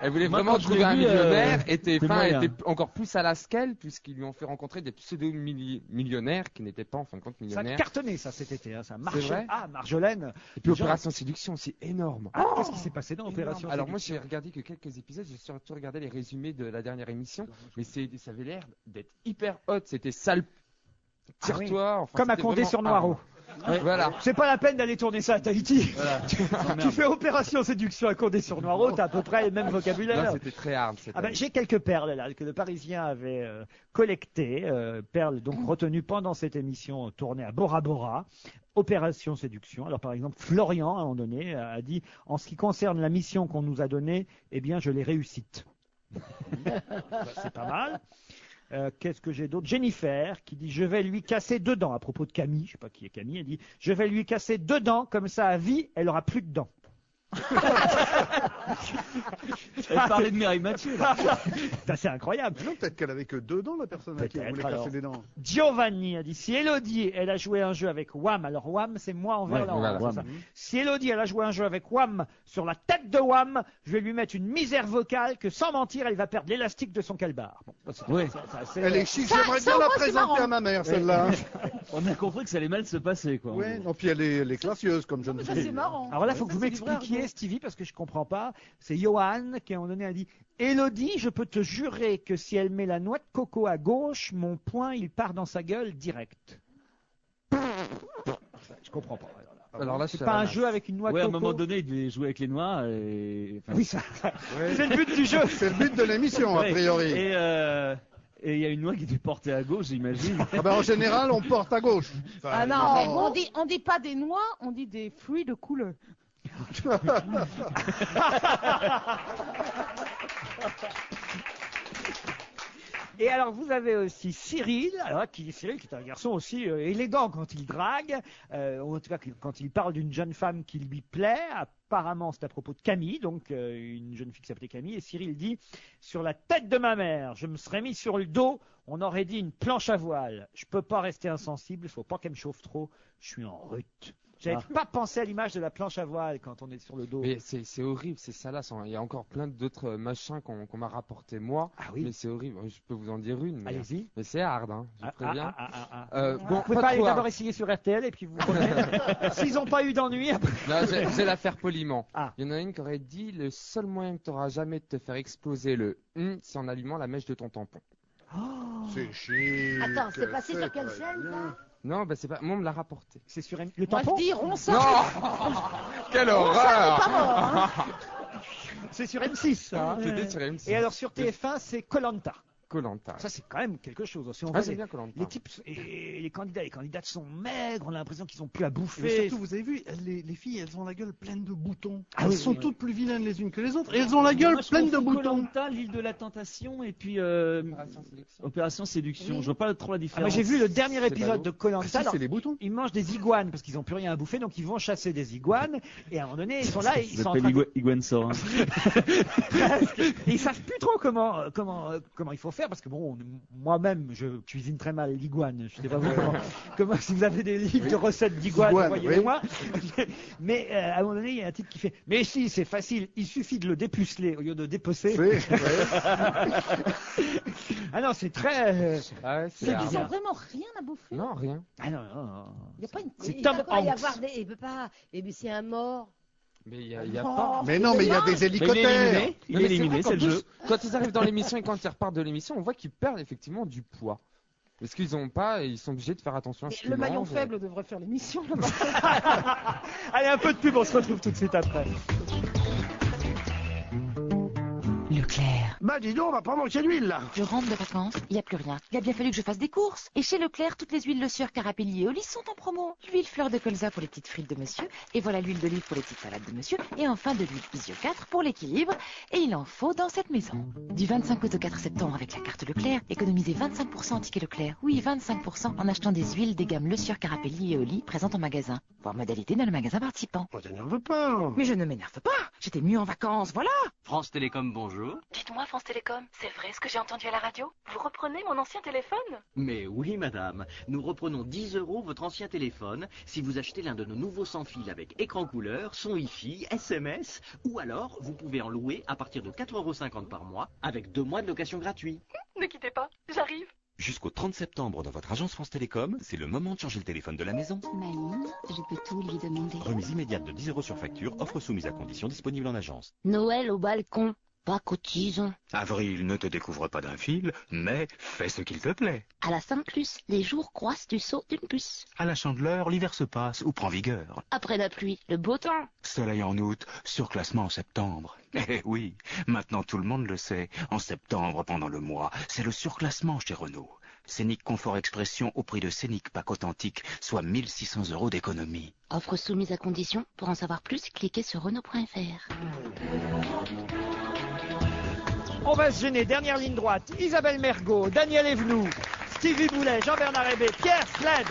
Elle voulait Moi, vraiment quand je trouver l'ai un vu, millionnaire et c'est TF1 moyen. était encore plus à la scale puisqu'ils lui ont fait rencontrer des pseudo-millionnaires qui n'étaient pas en fin de compte Ça a millionnaires. cartonné ça cet été. Ça C'est vrai. Ah, Marjolaine. Et puis Les gens- Opération Séduction, c'est énorme. Ah, qu'est-ce qui s'est passé dans Opération Énorme. Alors moi Séduction j'ai regardé que quelques épisodes, j'ai surtout regardé les résumés de la dernière émission, mais ça avait l'air d'être hyper hot, c'était sale. Tire-toi, enfin, Comme à c'était Condé vraiment sur Noireau. hard. Voilà. C'est pas la peine d'aller tourner ça à Tahiti. Voilà. Tu fais Opération Séduction à Condé sur Noireau, t'as à peu près le même vocabulaire. Non, c'était très hard. Ah ben, j'ai quelques perles là que le Parisien avait collectées, perles donc retenues pendant cette émission tournée à Bora Bora. Opération Séduction. Alors par exemple, Florian à un moment donné a dit: en ce qui concerne la mission qu'on nous a donnée, eh bien je l'ai réussite. C'est pas mal. Qu'est-ce que j'ai d'autre? Jennifer qui dit: je vais lui casser 2 dents. À propos de Camille, je sais pas qui est Camille, elle dit: je vais lui casser 2 dents, comme ça à vie elle aura plus de dents. Elle parlait de Mireille Mathieu. C'est incroyable. Non, peut-être qu'elle avait que 2 dents, la personne à qui elle voulait casser des dents. Giovanni a dit, si Elodie, elle a joué un jeu avec Wham, alors Wham, c'est moi envers Laurent. Voilà. Si Elodie, elle a joué un jeu avec Wham sur la tête de Wham, je vais lui mettre une misère vocale que, sans mentir, elle va perdre l'élastique de son calbar. Bon, elle est chic, j'aimerais bien la présenter à ma mère, celle-là. On a compris que ça allait mal se passer, quoi. Oui, non, puis elle est classieuse, comme jeune fille. C'est marrant. Alors là, il faut que vous m'expliquiez, Stevie, parce que je comprends pas. C'est Johan qui, à un moment donné, a dit « Élodie, je peux te jurer que si elle met la noix de coco à gauche, mon poing, il part dans sa gueule direct. » Je comprends pas. Alors là, c'est pas un jeu avec une noix de coco. À un moment donné, il devait jouer avec les noix. Et... Oui, ça. C'est le but du jeu. C'est le but de l'émission, a priori. Et il y a une noix qui était portée à gauche, j'imagine. En général, on porte à gauche. Enfin, non, on dit pas des noix, on dit des fruits de couleur. Et alors, vous avez aussi Cyril, qui est un garçon aussi élégant quand il drague, ou en tout cas quand il parle d'une jeune femme qui lui plaît. Apparemment, c'est à propos de Camille, donc une jeune fille qui s'appelait Camille. Et Cyril dit « Sur la tête de ma mère, je me serais mis sur le dos, on aurait dit une planche à voile. Je peux pas rester insensible, il faut pas qu'elle me chauffe trop, je suis en rut. » J'avais pas pensé à l'image de la planche à voile quand on est sur le dos. Mais c'est horrible, c'est salace. Il y a encore plein d'autres machins qu'on m'a rapporté moi. Ah oui. Mais c'est horrible. Je peux vous en dire une. Mais, allez-y. Mais c'est hard, hein. Je préviens. Bon, vous pouvez pas aller d'abord essayer sur RTL et puis vous s'ils n'ont pas eu d'ennui. Je vais la faire poliment. Il y en a une qui aurait dit le seul moyen que tu auras jamais de te faire exploser le c'est en allumant la mèche de ton tampon. C'est chic. Attends, c'est passé sur quelle chaîne ça? Non, c'est pas. Moi, on me l'a rapporté. C'est sur le tampon. Moi, je dis Ronson. Non. Quelle horreur. Pas mort, hein. C'est sur M6. Hein. C'était sur M6. Et alors sur TF1, c'est Koh-Lanta. Koh-Lanta. Ça, c'est quand même quelque chose. Si on c'est bien Koh-Lanta. Les types et les candidates sont maigres, on a l'impression qu'ils ont plus à bouffer. Mais surtout, vous avez vu, les filles, elles ont la gueule pleine de boutons. Ah, elles sont toutes plus vilaines les unes que les autres. Et elles ont la gueule pleine de boutons. Koh-Lanta, l'île de la tentation et puis Opération Séduction. Je vois pas trop la différence. Moi, j'ai vu le dernier épisode de Koh-Lanta. C'est des boutons. Ils mangent des iguanes parce qu'ils ont plus rien à bouffer, donc ils vont chasser des iguanes. Et à un moment donné, ils sont là, ils sont en train de... Iguane sort. Ils savent plus trop comment il faut faire parce que bon, moi-même, je cuisine très mal l'iguane. Je sais pas vous comment si vous avez des livres de recettes d'iguane, envoyez-moi. Mais à un moment donné, il y a un type qui fait « Mais si, c'est facile, il suffit de le dépuceler au lieu de dépecer. » Ah non, c'est très... Ils n'ont vraiment rien à bouffer. Non, rien. Ah non. Il n'y a pas une... C'est Tom Hanks. Il peut pas ébucher un mort. Mais il y a pas. Mais non, mais il y a des hélicoptères. Il est éliminé, c'est le jeu. Quand ils arrivent dans l'émission et quand ils repartent de l'émission, on voit qu'ils perdent effectivement du poids. Parce qu'ils ont pas, ils sont obligés de faire attention à ce qu'ils mangent. Le maillon faible devrait faire l'émission. Allez, un peu de pub, on se retrouve tout de suite après. Leclerc. Bah dis donc, on va pas manquer d'huile là. Je rentre de vacances, il n'y a plus rien. Il a bien fallu que je fasse des courses. Et chez Leclerc, toutes les huiles Le Sieur, Carapelli et Oli sont en promo. L'huile fleur de colza pour les petites frites de monsieur. Et voilà l'huile d'olive pour les petites salades de monsieur. Et enfin de l'huile Isio 4 pour l'équilibre. Et il en faut dans cette maison. Du 25 août au 4 septembre avec la carte Leclerc, économisez 25% en ticket Leclerc. Oui, 25% en achetant des huiles des gammes Le Sieur, Carapelli et Oli présentes en magasin. Voir modalité dans le magasin participant. On t'énerve pas. Mais je ne m'énerve pas. J'étais mieux en vacances, voilà. France Télécom, bonjour. Dites-moi, France Télécom, c'est vrai ce que j'ai entendu à la radio? Vous reprenez mon ancien téléphone? Mais oui, madame. Nous reprenons 10 € votre ancien téléphone si vous achetez l'un de nos nouveaux sans fil avec écran couleur, son Wi-Fi, SMS, ou alors vous pouvez en louer à partir de 4,50 € par mois avec 2 mois de location gratuit. Ne quittez pas, j'arrive. Jusqu'au 30 septembre dans votre agence France Télécom, c'est le moment de changer le téléphone de la maison. Mamie, je peux tout lui demander. Remise immédiate de 10 € sur facture, offre soumise à conditions disponible en agence. Noël au balcon, pas cotisant. Avril ne te découvre pas d'un fil, mais fais ce qu'il te plaît. À la Sainte-Luce, les jours croissent du saut d'une puce. À la Chandeleur, l'hiver se passe ou prend vigueur. Après la pluie, le beau temps. Soleil en août, surclassement en septembre. Eh oui, maintenant tout le monde le sait. En septembre, pendant le mois, c'est le surclassement chez Renault. Scénic Confort Expression au prix de Scénic Pack Authentique, soit 1600 € d'économie. Offre soumise à condition. Pour en savoir plus, cliquez sur Renault.fr. On va se gêner. Dernière ligne droite. Isabelle Mergo, Daniel Evenou, Stevie Boulet, Jean-Bernard Hébé, Pierre Sled.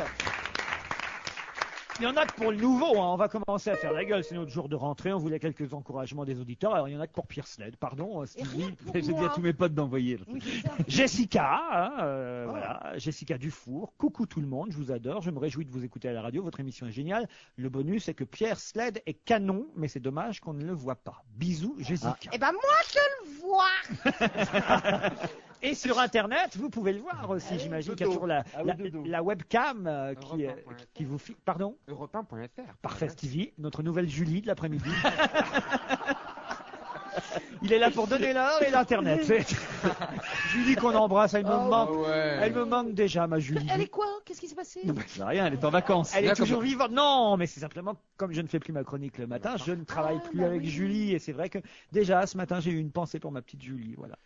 Il y en a que pour le nouveau, hein. On va commencer à faire la gueule, c'est notre jour de rentrée, on voulait quelques encouragements des auditeurs, alors il y en a que pour Pierre Sled, pardon Stevie. J'ai dit à tous mes potes d'envoyer. Jessica, hein, voilà, Jessica Dufour, coucou tout le monde, je vous adore, je me réjouis de vous écouter à la radio, votre émission est géniale, le bonus est que Pierre Sled est canon, mais c'est dommage qu'on ne le voit pas. Bisous Jessica. Eh ben moi je le vois. Et sur Internet, vous pouvez le voir aussi, j'imagine qu'il y a toujours la webcam qui vous filme. Pardon ? Europe1.fr. Parfait, Stevie, notre nouvelle Julie de l'après-midi. Il est là pour donner l'heure et l'Internet. Julie qu'on embrasse, elle me manque. Ouais. Elle me manque déjà, ma Julie. Elle est quoi ? Qu'est-ce qui s'est passé ? Non, rien, elle est en vacances. Elle est toujours vivante. Non, mais c'est simplement, comme je ne fais plus ma chronique le matin, je ne travaille plus avec Julie. Et c'est vrai que déjà, ce matin, j'ai eu une pensée pour ma petite Julie. Voilà.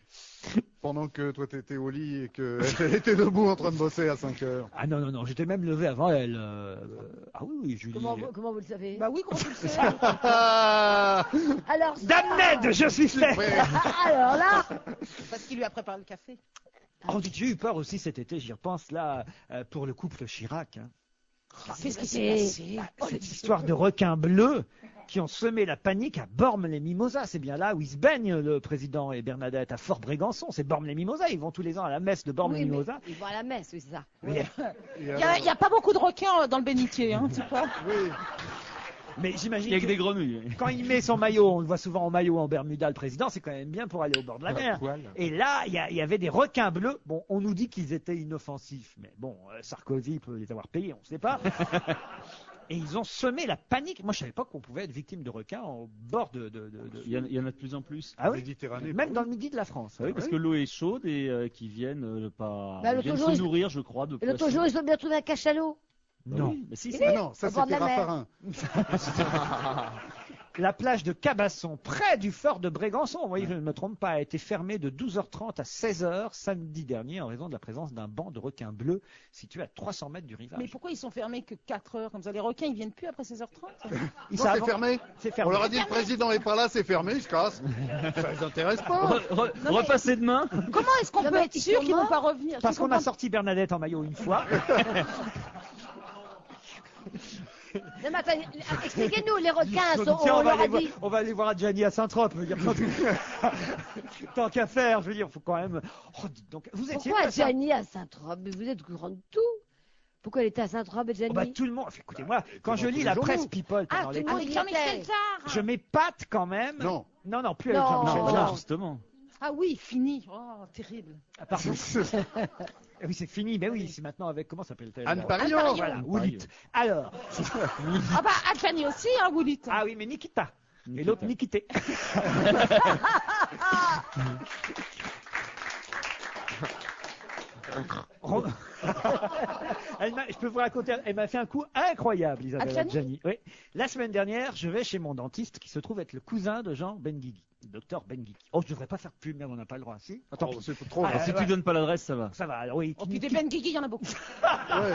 Pendant que toi t'étais au lit et qu'elle était debout en train de bosser à 5 heures. Ah non, j'étais même levé avant elle. Ah oui, Julie. Comment vous le savez ? Bah oui, comment vous le savez ? Alors, Dame Ned, je suis fait. Alors là, parce qu'il lui a préparé le café. Oh, j'ai eu peur aussi cet été, j'y repense là, pour le couple Chirac. Hein. Qu'est-ce qui s'est passé ? Cette histoire de requins bleus qui ont semé la panique à Bormes-les-Mimosas. C'est bien là où ils se baignent, le président et Bernadette, à Fort-Brégançon. C'est Bormes-les-Mimosas. Ils vont tous les ans à la messe de Bormes-les-Mimosas. Ils vont à la messe, oui, c'est ça. Oui. Il n'y a pas beaucoup de requins dans le bénitier, hein, tu sais pas. Oui. Mais j'imagine il y a que des grenouilles. Quand il met son maillot, on le voit souvent en maillot, en Bermuda, le président, c'est quand même bien pour aller au bord de la mer. Et là, il y avait des requins bleus. Bon, on nous dit qu'ils étaient inoffensifs, mais bon, Sarkozy peut les avoir payés, on ne sait pas. Et ils ont semé la panique. Moi, je savais pas qu'on pouvait être victime de requins au bord de. Il y en a de plus en plus. Ah oui. Même dans le midi de la France. Oui, parce que l'eau est chaude et qu'ils viennent viennent se nourrir, je crois, de poissons. L'autre jour, ils ont bien trouvé un cachalot. Non. Oui, mais si, non, ça c'était Raffarin. La plage de Cabasson, près du fort de Brégançon, vous voyez, je ne me trompe pas, a été fermée de 12h30 à 16h samedi dernier en raison de la présence d'un banc de requins bleus situé à 300 mètres du rivage. Mais pourquoi ils sont fermés que 4 heures comme ça ? Les requins, ils viennent plus après 16h30 ? C'est fermé. On leur a dit le président est pas là, c'est fermé, ils se cassent. Ça les intéresse pas. Repassez demain. Comment est-ce qu'on peut être sûr qu'ils vont pas revenir ? Parce qu'on a sorti Bernadette en maillot une fois. Non, mais attendez, expliquez-nous, les requins, on va aller voir Adjani à Saint-Trope. Tant qu'à faire, je veux dire, faut quand même. Oh, dites donc, vous étiez. Pourquoi Adjani à Saint-Trope ? Vous êtes courant de tout. Pourquoi elle était à Saint-Trope, Adjani ? Tout le monde. Écoutez-moi, quand je lis la presse People pendant l'été, je m'épate quand même. Non, plus avec Jean-Michel Jarre. Justement. Ah oui, fini. Oh, terrible. Ah, pardon. Oui, c'est fini, mais oui, c'est maintenant avec, comment s'appelle-t-elle ? Anne Parillaud. Voilà, Woulit. Alors. Ah bah, Adjani aussi, hein, Woulit. Ah oui, mais Nikita. Et l'autre, Nikité. Je peux vous raconter, elle m'a fait un coup incroyable, Isabelle Adjani. Oui. La semaine dernière, je vais chez mon dentiste qui se trouve être le cousin de Jean Benguigui, le docteur Benguigui. Oh, je devrais pas faire de pub, mais on n'a pas le droit, si. Attends, c'est trop. Si tu donnes pas l'adresse, ça va. Ça va, alors oui. Oh, puis des Benguigui, il y en a beaucoup. Ouais.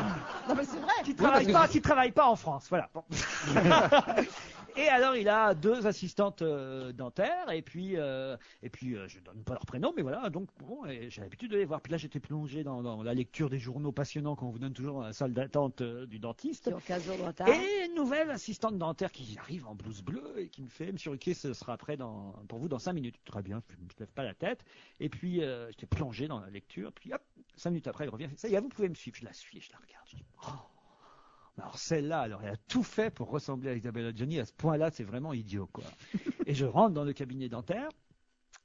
Non, mais c'est Qui vrai. travaillent pas en France, voilà. Bon. Et alors, il a 2 assistantes dentaires, et puis je donne pas leur prénom, mais voilà, donc bon, j'ai l'habitude de les voir. Puis là, j'étais plongé dans la lecture des journaux passionnants qu'on vous donne toujours dans la salle d'attente du dentiste. Et une nouvelle assistante dentaire qui arrive en blouse bleue et qui me fait, Monsieur Ruquier, ce sera prêt pour vous dans 5 minutes. Très bien, je ne me lève pas la tête. Et puis, j'étais plongé dans la lecture, puis hop, 5 minutes après, elle revient, ça y est, vous pouvez me suivre. Je la suis, je la regarde, je dis, oh. Alors celle-là, elle a tout fait pour ressembler à Isabelle Adjani. À ce point-là, c'est vraiment idiot, quoi. Et je rentre dans le cabinet dentaire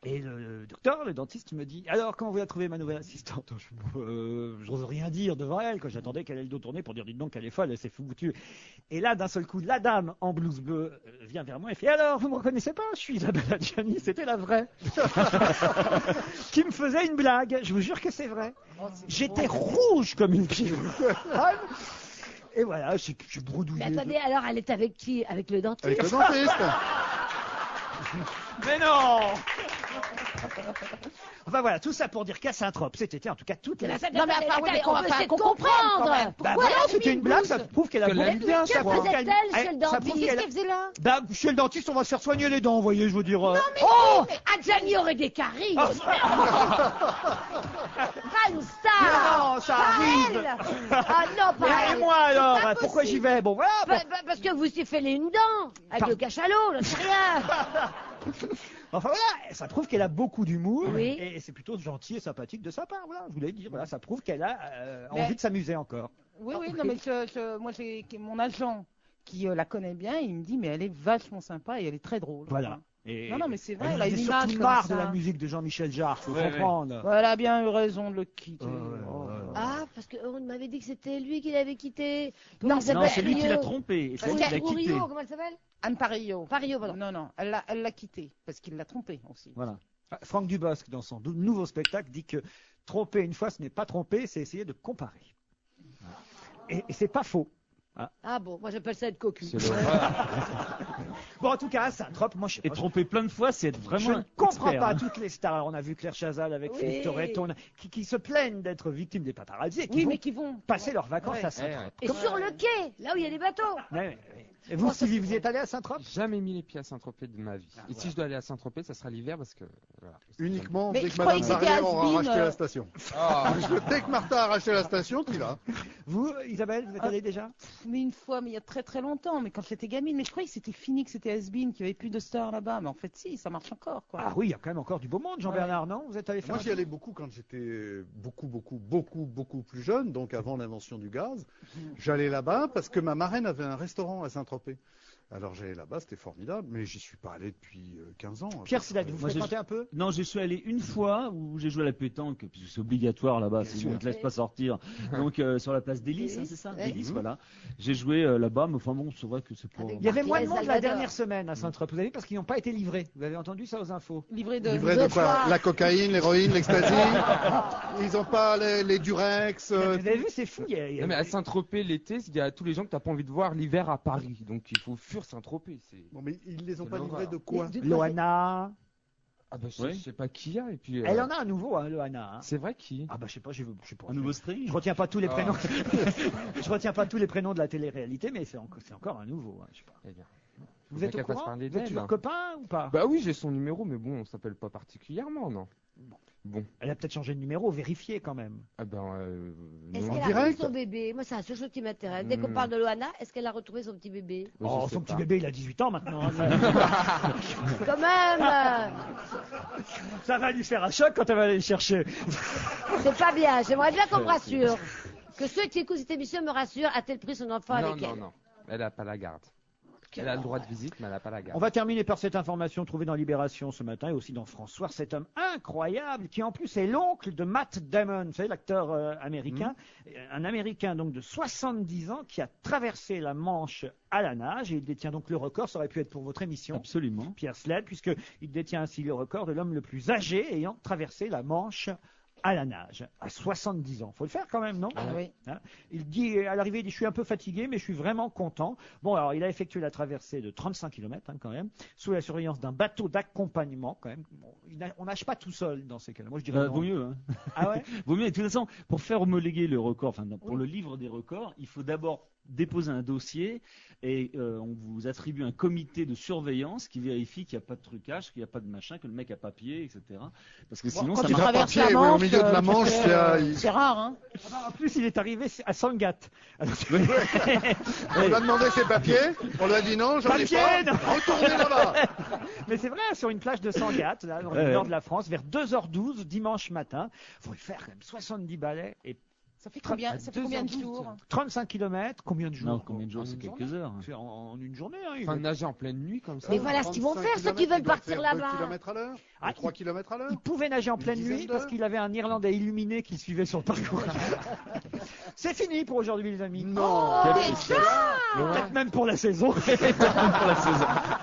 et le docteur, le dentiste, me dit « Alors, comment vous avez trouvé ma nouvelle assistante ?» Je n'ose rien dire devant elle, quand j'attendais qu'elle ait le dos tourné pour dire « Dites donc, elle est folle, elle s'est foutue. » Et là, d'un seul coup, la dame en blouse bleue vient vers moi et fait « Alors, vous me reconnaissez pas ? Je suis Isabelle Adjani, c'était la vraie. » Qui me faisait une blague. Je vous jure que c'est vrai. J'étais rouge comme une pile. Et voilà, je suis bredouillé. Mais attendez, alors elle est avec qui ? Avec le dentiste ? Avec le dentiste. Mais non. Enfin voilà, tout ça pour dire qu'à Saint-Trope, cet été, en tout cas, toute la... Non mais enfin, oui, mais on veut essayer de comprendre. Bah voilà, c'était une blague, ça prouve qu'elle a voulu bien savoir. Que faisait-elle chez le dentiste ? Qu'est-ce qu'elle faisait là ? Bah, chez le dentiste, on va se faire soigner les dents, vous voyez, je veux dire... Non mais oh, Adjani aurait des caries. Pas une star. ça arrive. Ah non, pas Et moi alors, pourquoi j'y vais? Bon voilà. Parce que vous sifflez une dent avec le cachalot, j'en sais rien. Enfin voilà, ça prouve qu'elle a beaucoup d'humour Oui. et c'est plutôt gentil et sympathique de sa part. Voilà, je voulais dire, voilà, ça prouve qu'elle a envie de s'amuser encore. Oui, non, mais moi, j'ai mon agent qui la connaît bien, il me dit, mais elle est vachement sympa et elle est très drôle. Voilà. Et non, mais c'est vrai, elle elle a est une surtout image comme marre ça. de la musique de Jean-Michel Jarre, faut comprendre. Elle a bien eu raison de le quitter. Ah, parce qu'on m'avait dit que c'était lui qui l'avait quitté. Non, c'est lui qui l'a trompé. C'est lui qui l'a quitté. Comment elle s'appelle? Anne Parillo. Parillo, pardon. Non, elle l'a quitté parce qu'il l'a trompé aussi. Voilà. Franck Dubosc, dans son nouveau spectacle, dit que tromper une fois, ce n'est pas tromper, c'est essayer de comparer. Et c'est pas faux. Ah bon, moi j'appelle ça être cocu. Bon, en tout cas, à Saint-Trope, moi je sais pas. Et tromper plein de fois, c'est être vraiment. Je ne comprends expert, pas hein. toutes les stars. Alors, on a vu Claire Chazal avec Oui. Philippe Torreton, qui se plaignent d'être victimes des paparazzi et qui Oui, vont mais qui vont passer leurs vacances à Saint-Trope. Et sur le quai, là où il y a des bateaux. Ouais. Et vous, Sylvie, vous y êtes allé à Saint-Trope? Jamais mis les pieds à Saint-Tropez de ma vie. Et si je dois aller à Saint-Tropez, ça sera l'hiver parce que. Voilà. Uniquement Mais dès je que croyais Madame que c'était Barrière aura has-been, racheté la station. Parce que dès que Martha a racheté la station, tu vas. Vous, Isabelle, vous êtes allée déjà? Mais une fois, mais il y a très très longtemps, mais quand j'étais gamine, mais je croyais que c'était fini, que c'était has-been, qu'il n'y avait plus de stars là-bas, mais en fait si, ça marche encore quoi. Ah oui, il y a quand même encore du beau monde, Jean-Bernard, non? Vous êtes allé faire Moi, j'y allais beaucoup quand j'étais beaucoup plus jeune, donc avant l'invention du gaz. J'allais là-bas parce que ma marraine avait un restaurant à Saint-Tropez. Alors j'allais là-bas, c'était formidable, mais j'y suis pas allé depuis 15 ans. Pierre Silade, vous fréquentez un peu? Non, je suis allé une fois où j'ai joué à la pétanque, puisque c'est obligatoire là-bas, sinon on ne te laisse pas sortir. Donc sur la place d'Hélice, hein, c'est ça? D'Hélice, voilà. J'ai joué là-bas, mais enfin bon, c'est vrai que c'est pas. Il y avait moins de monde la dernière semaine à Saint-Trope, vous avez vu, parce qu'ils n'ont pas été livrés. Vous avez entendu ça aux infos? Livré de quoi? La cocaïne, l'héroïne, l'ecstasy. Ils n'ont pas les Durex. Vous avez vu, c'est fou. Non, mais à Saint-Tropez, l'été, il y a tous les gens que tu n'as pas envie de voir l'hiver à Paris. Donc il faut fuir Saint-Tropez. Bon, mais ils les ont pas livrés de quoi? Loana. Ah bah je sais pas qui y a. Et puis, Elle en a un nouveau, hein, Loana. Hein. C'est vrai qui? Ah bah je sais pas, je sais pas. Un nouveau string? Je retiens pas tous les prénoms. Je retiens pas tous les prénoms de la télé-réalité, mais c'est encore un nouveau. Hein, je sais pas. Eh bien. Vous êtes au courant? Vous êtes toujours copains ou pas? Bah oui, j'ai son numéro, mais bon, on s'appelle pas particulièrement, non. Bon. Elle a peut-être changé de numéro, vérifié quand même. Ah ben, Est-ce non. qu'elle a retrouvé son bébé? Moi, c'est la seule chose qui m'intéresse. Dès qu'on parle de Loana, est-ce qu'elle a retrouvé son petit bébé? Oh, son petit bébé, il a 18 ans maintenant. Hein, Quand même. Ça va lui faire un choc quand elle va aller le chercher. C'est pas bien. J'aimerais bien qu'on me rassure. Que ceux qui écoutent cette émission me rassurent. A-t-elle pris son enfant avec elle? Non. Elle a pas la garde. Elle a le droit de visite, mais elle n'a pas la garde. On va terminer par cette information trouvée dans Libération ce matin et aussi dans François. Cet homme incroyable qui en plus est l'oncle de Matt Damon, vous savez, l'acteur américain. Un Américain donc de 70 ans qui a traversé la Manche à la nage et il détient donc le record. Ça aurait pu être pour votre émission. Absolument. Pierre Sled, puisqu'il détient ainsi le record de l'homme le plus âgé ayant traversé la Manche à la nage, à 70 ans. Faut le faire quand même, non? Oui. Hein, il dit, à l'arrivée, il dit, je suis un peu fatigué, mais je suis vraiment content. Bon, alors, il a effectué la traversée de 35 km, quand même, sous la surveillance d'un bateau d'accompagnement, quand même. Bon, on nage pas tout seul dans ces cas-là. Moi, je dirais non. Vaut mieux, hein. Ah ouais? Vaut mieux. Et de toute façon, pour faire homologuer le record, enfin, pour le livre des records, il faut d'abord déposer un dossier et on vous attribue un comité de surveillance qui vérifie qu'il n'y a pas de trucage, qu'il n'y a pas de machin, que le mec a papier, etc. Parce que sinon, quand ça tu marche pas. traverses la Manche, au milieu de la Manche, c'est rare, hein. En plus, il est arrivé à Sangatte. Alors, On lui a demandé ses papiers, on lui a dit non, j'en ai pas. non. Retournez là-bas. Mais c'est vrai, sur une plage de Sangatte, là, dans le nord de la France, vers 2h12 dimanche matin, faut le faire quand même, 70 balais et Ça fait combien de jours? 35 km, combien de jours? Non, combien de jours? C'est quelques heures. C'est en une journée. Hein, Enfin, nager en pleine nuit comme ça. Mais voilà ce qu'ils vont faire, ceux qui veulent partir là-bas. 2 km à l'heure? 3 km à l'heure? Il pouvait nager en pleine dizaine nuit d'heures. parce qu'il avait un Irlandais illuminé qui le suivait sur le parcours. C'est fini pour aujourd'hui, les amis. Non. Peut-être même pour la saison.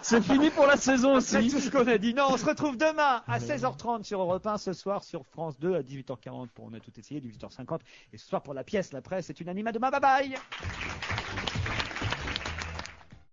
C'est fini pour la saison C'est aussi. tout ce qu'on a dit. Non, on se retrouve demain à 16h30 sur Europe 1, ce soir sur France 2 à 18h40 pour On a tout essayé, 18h50. Et ce soir pour la pièce, la presse, c'est une anima demain. Bye bye.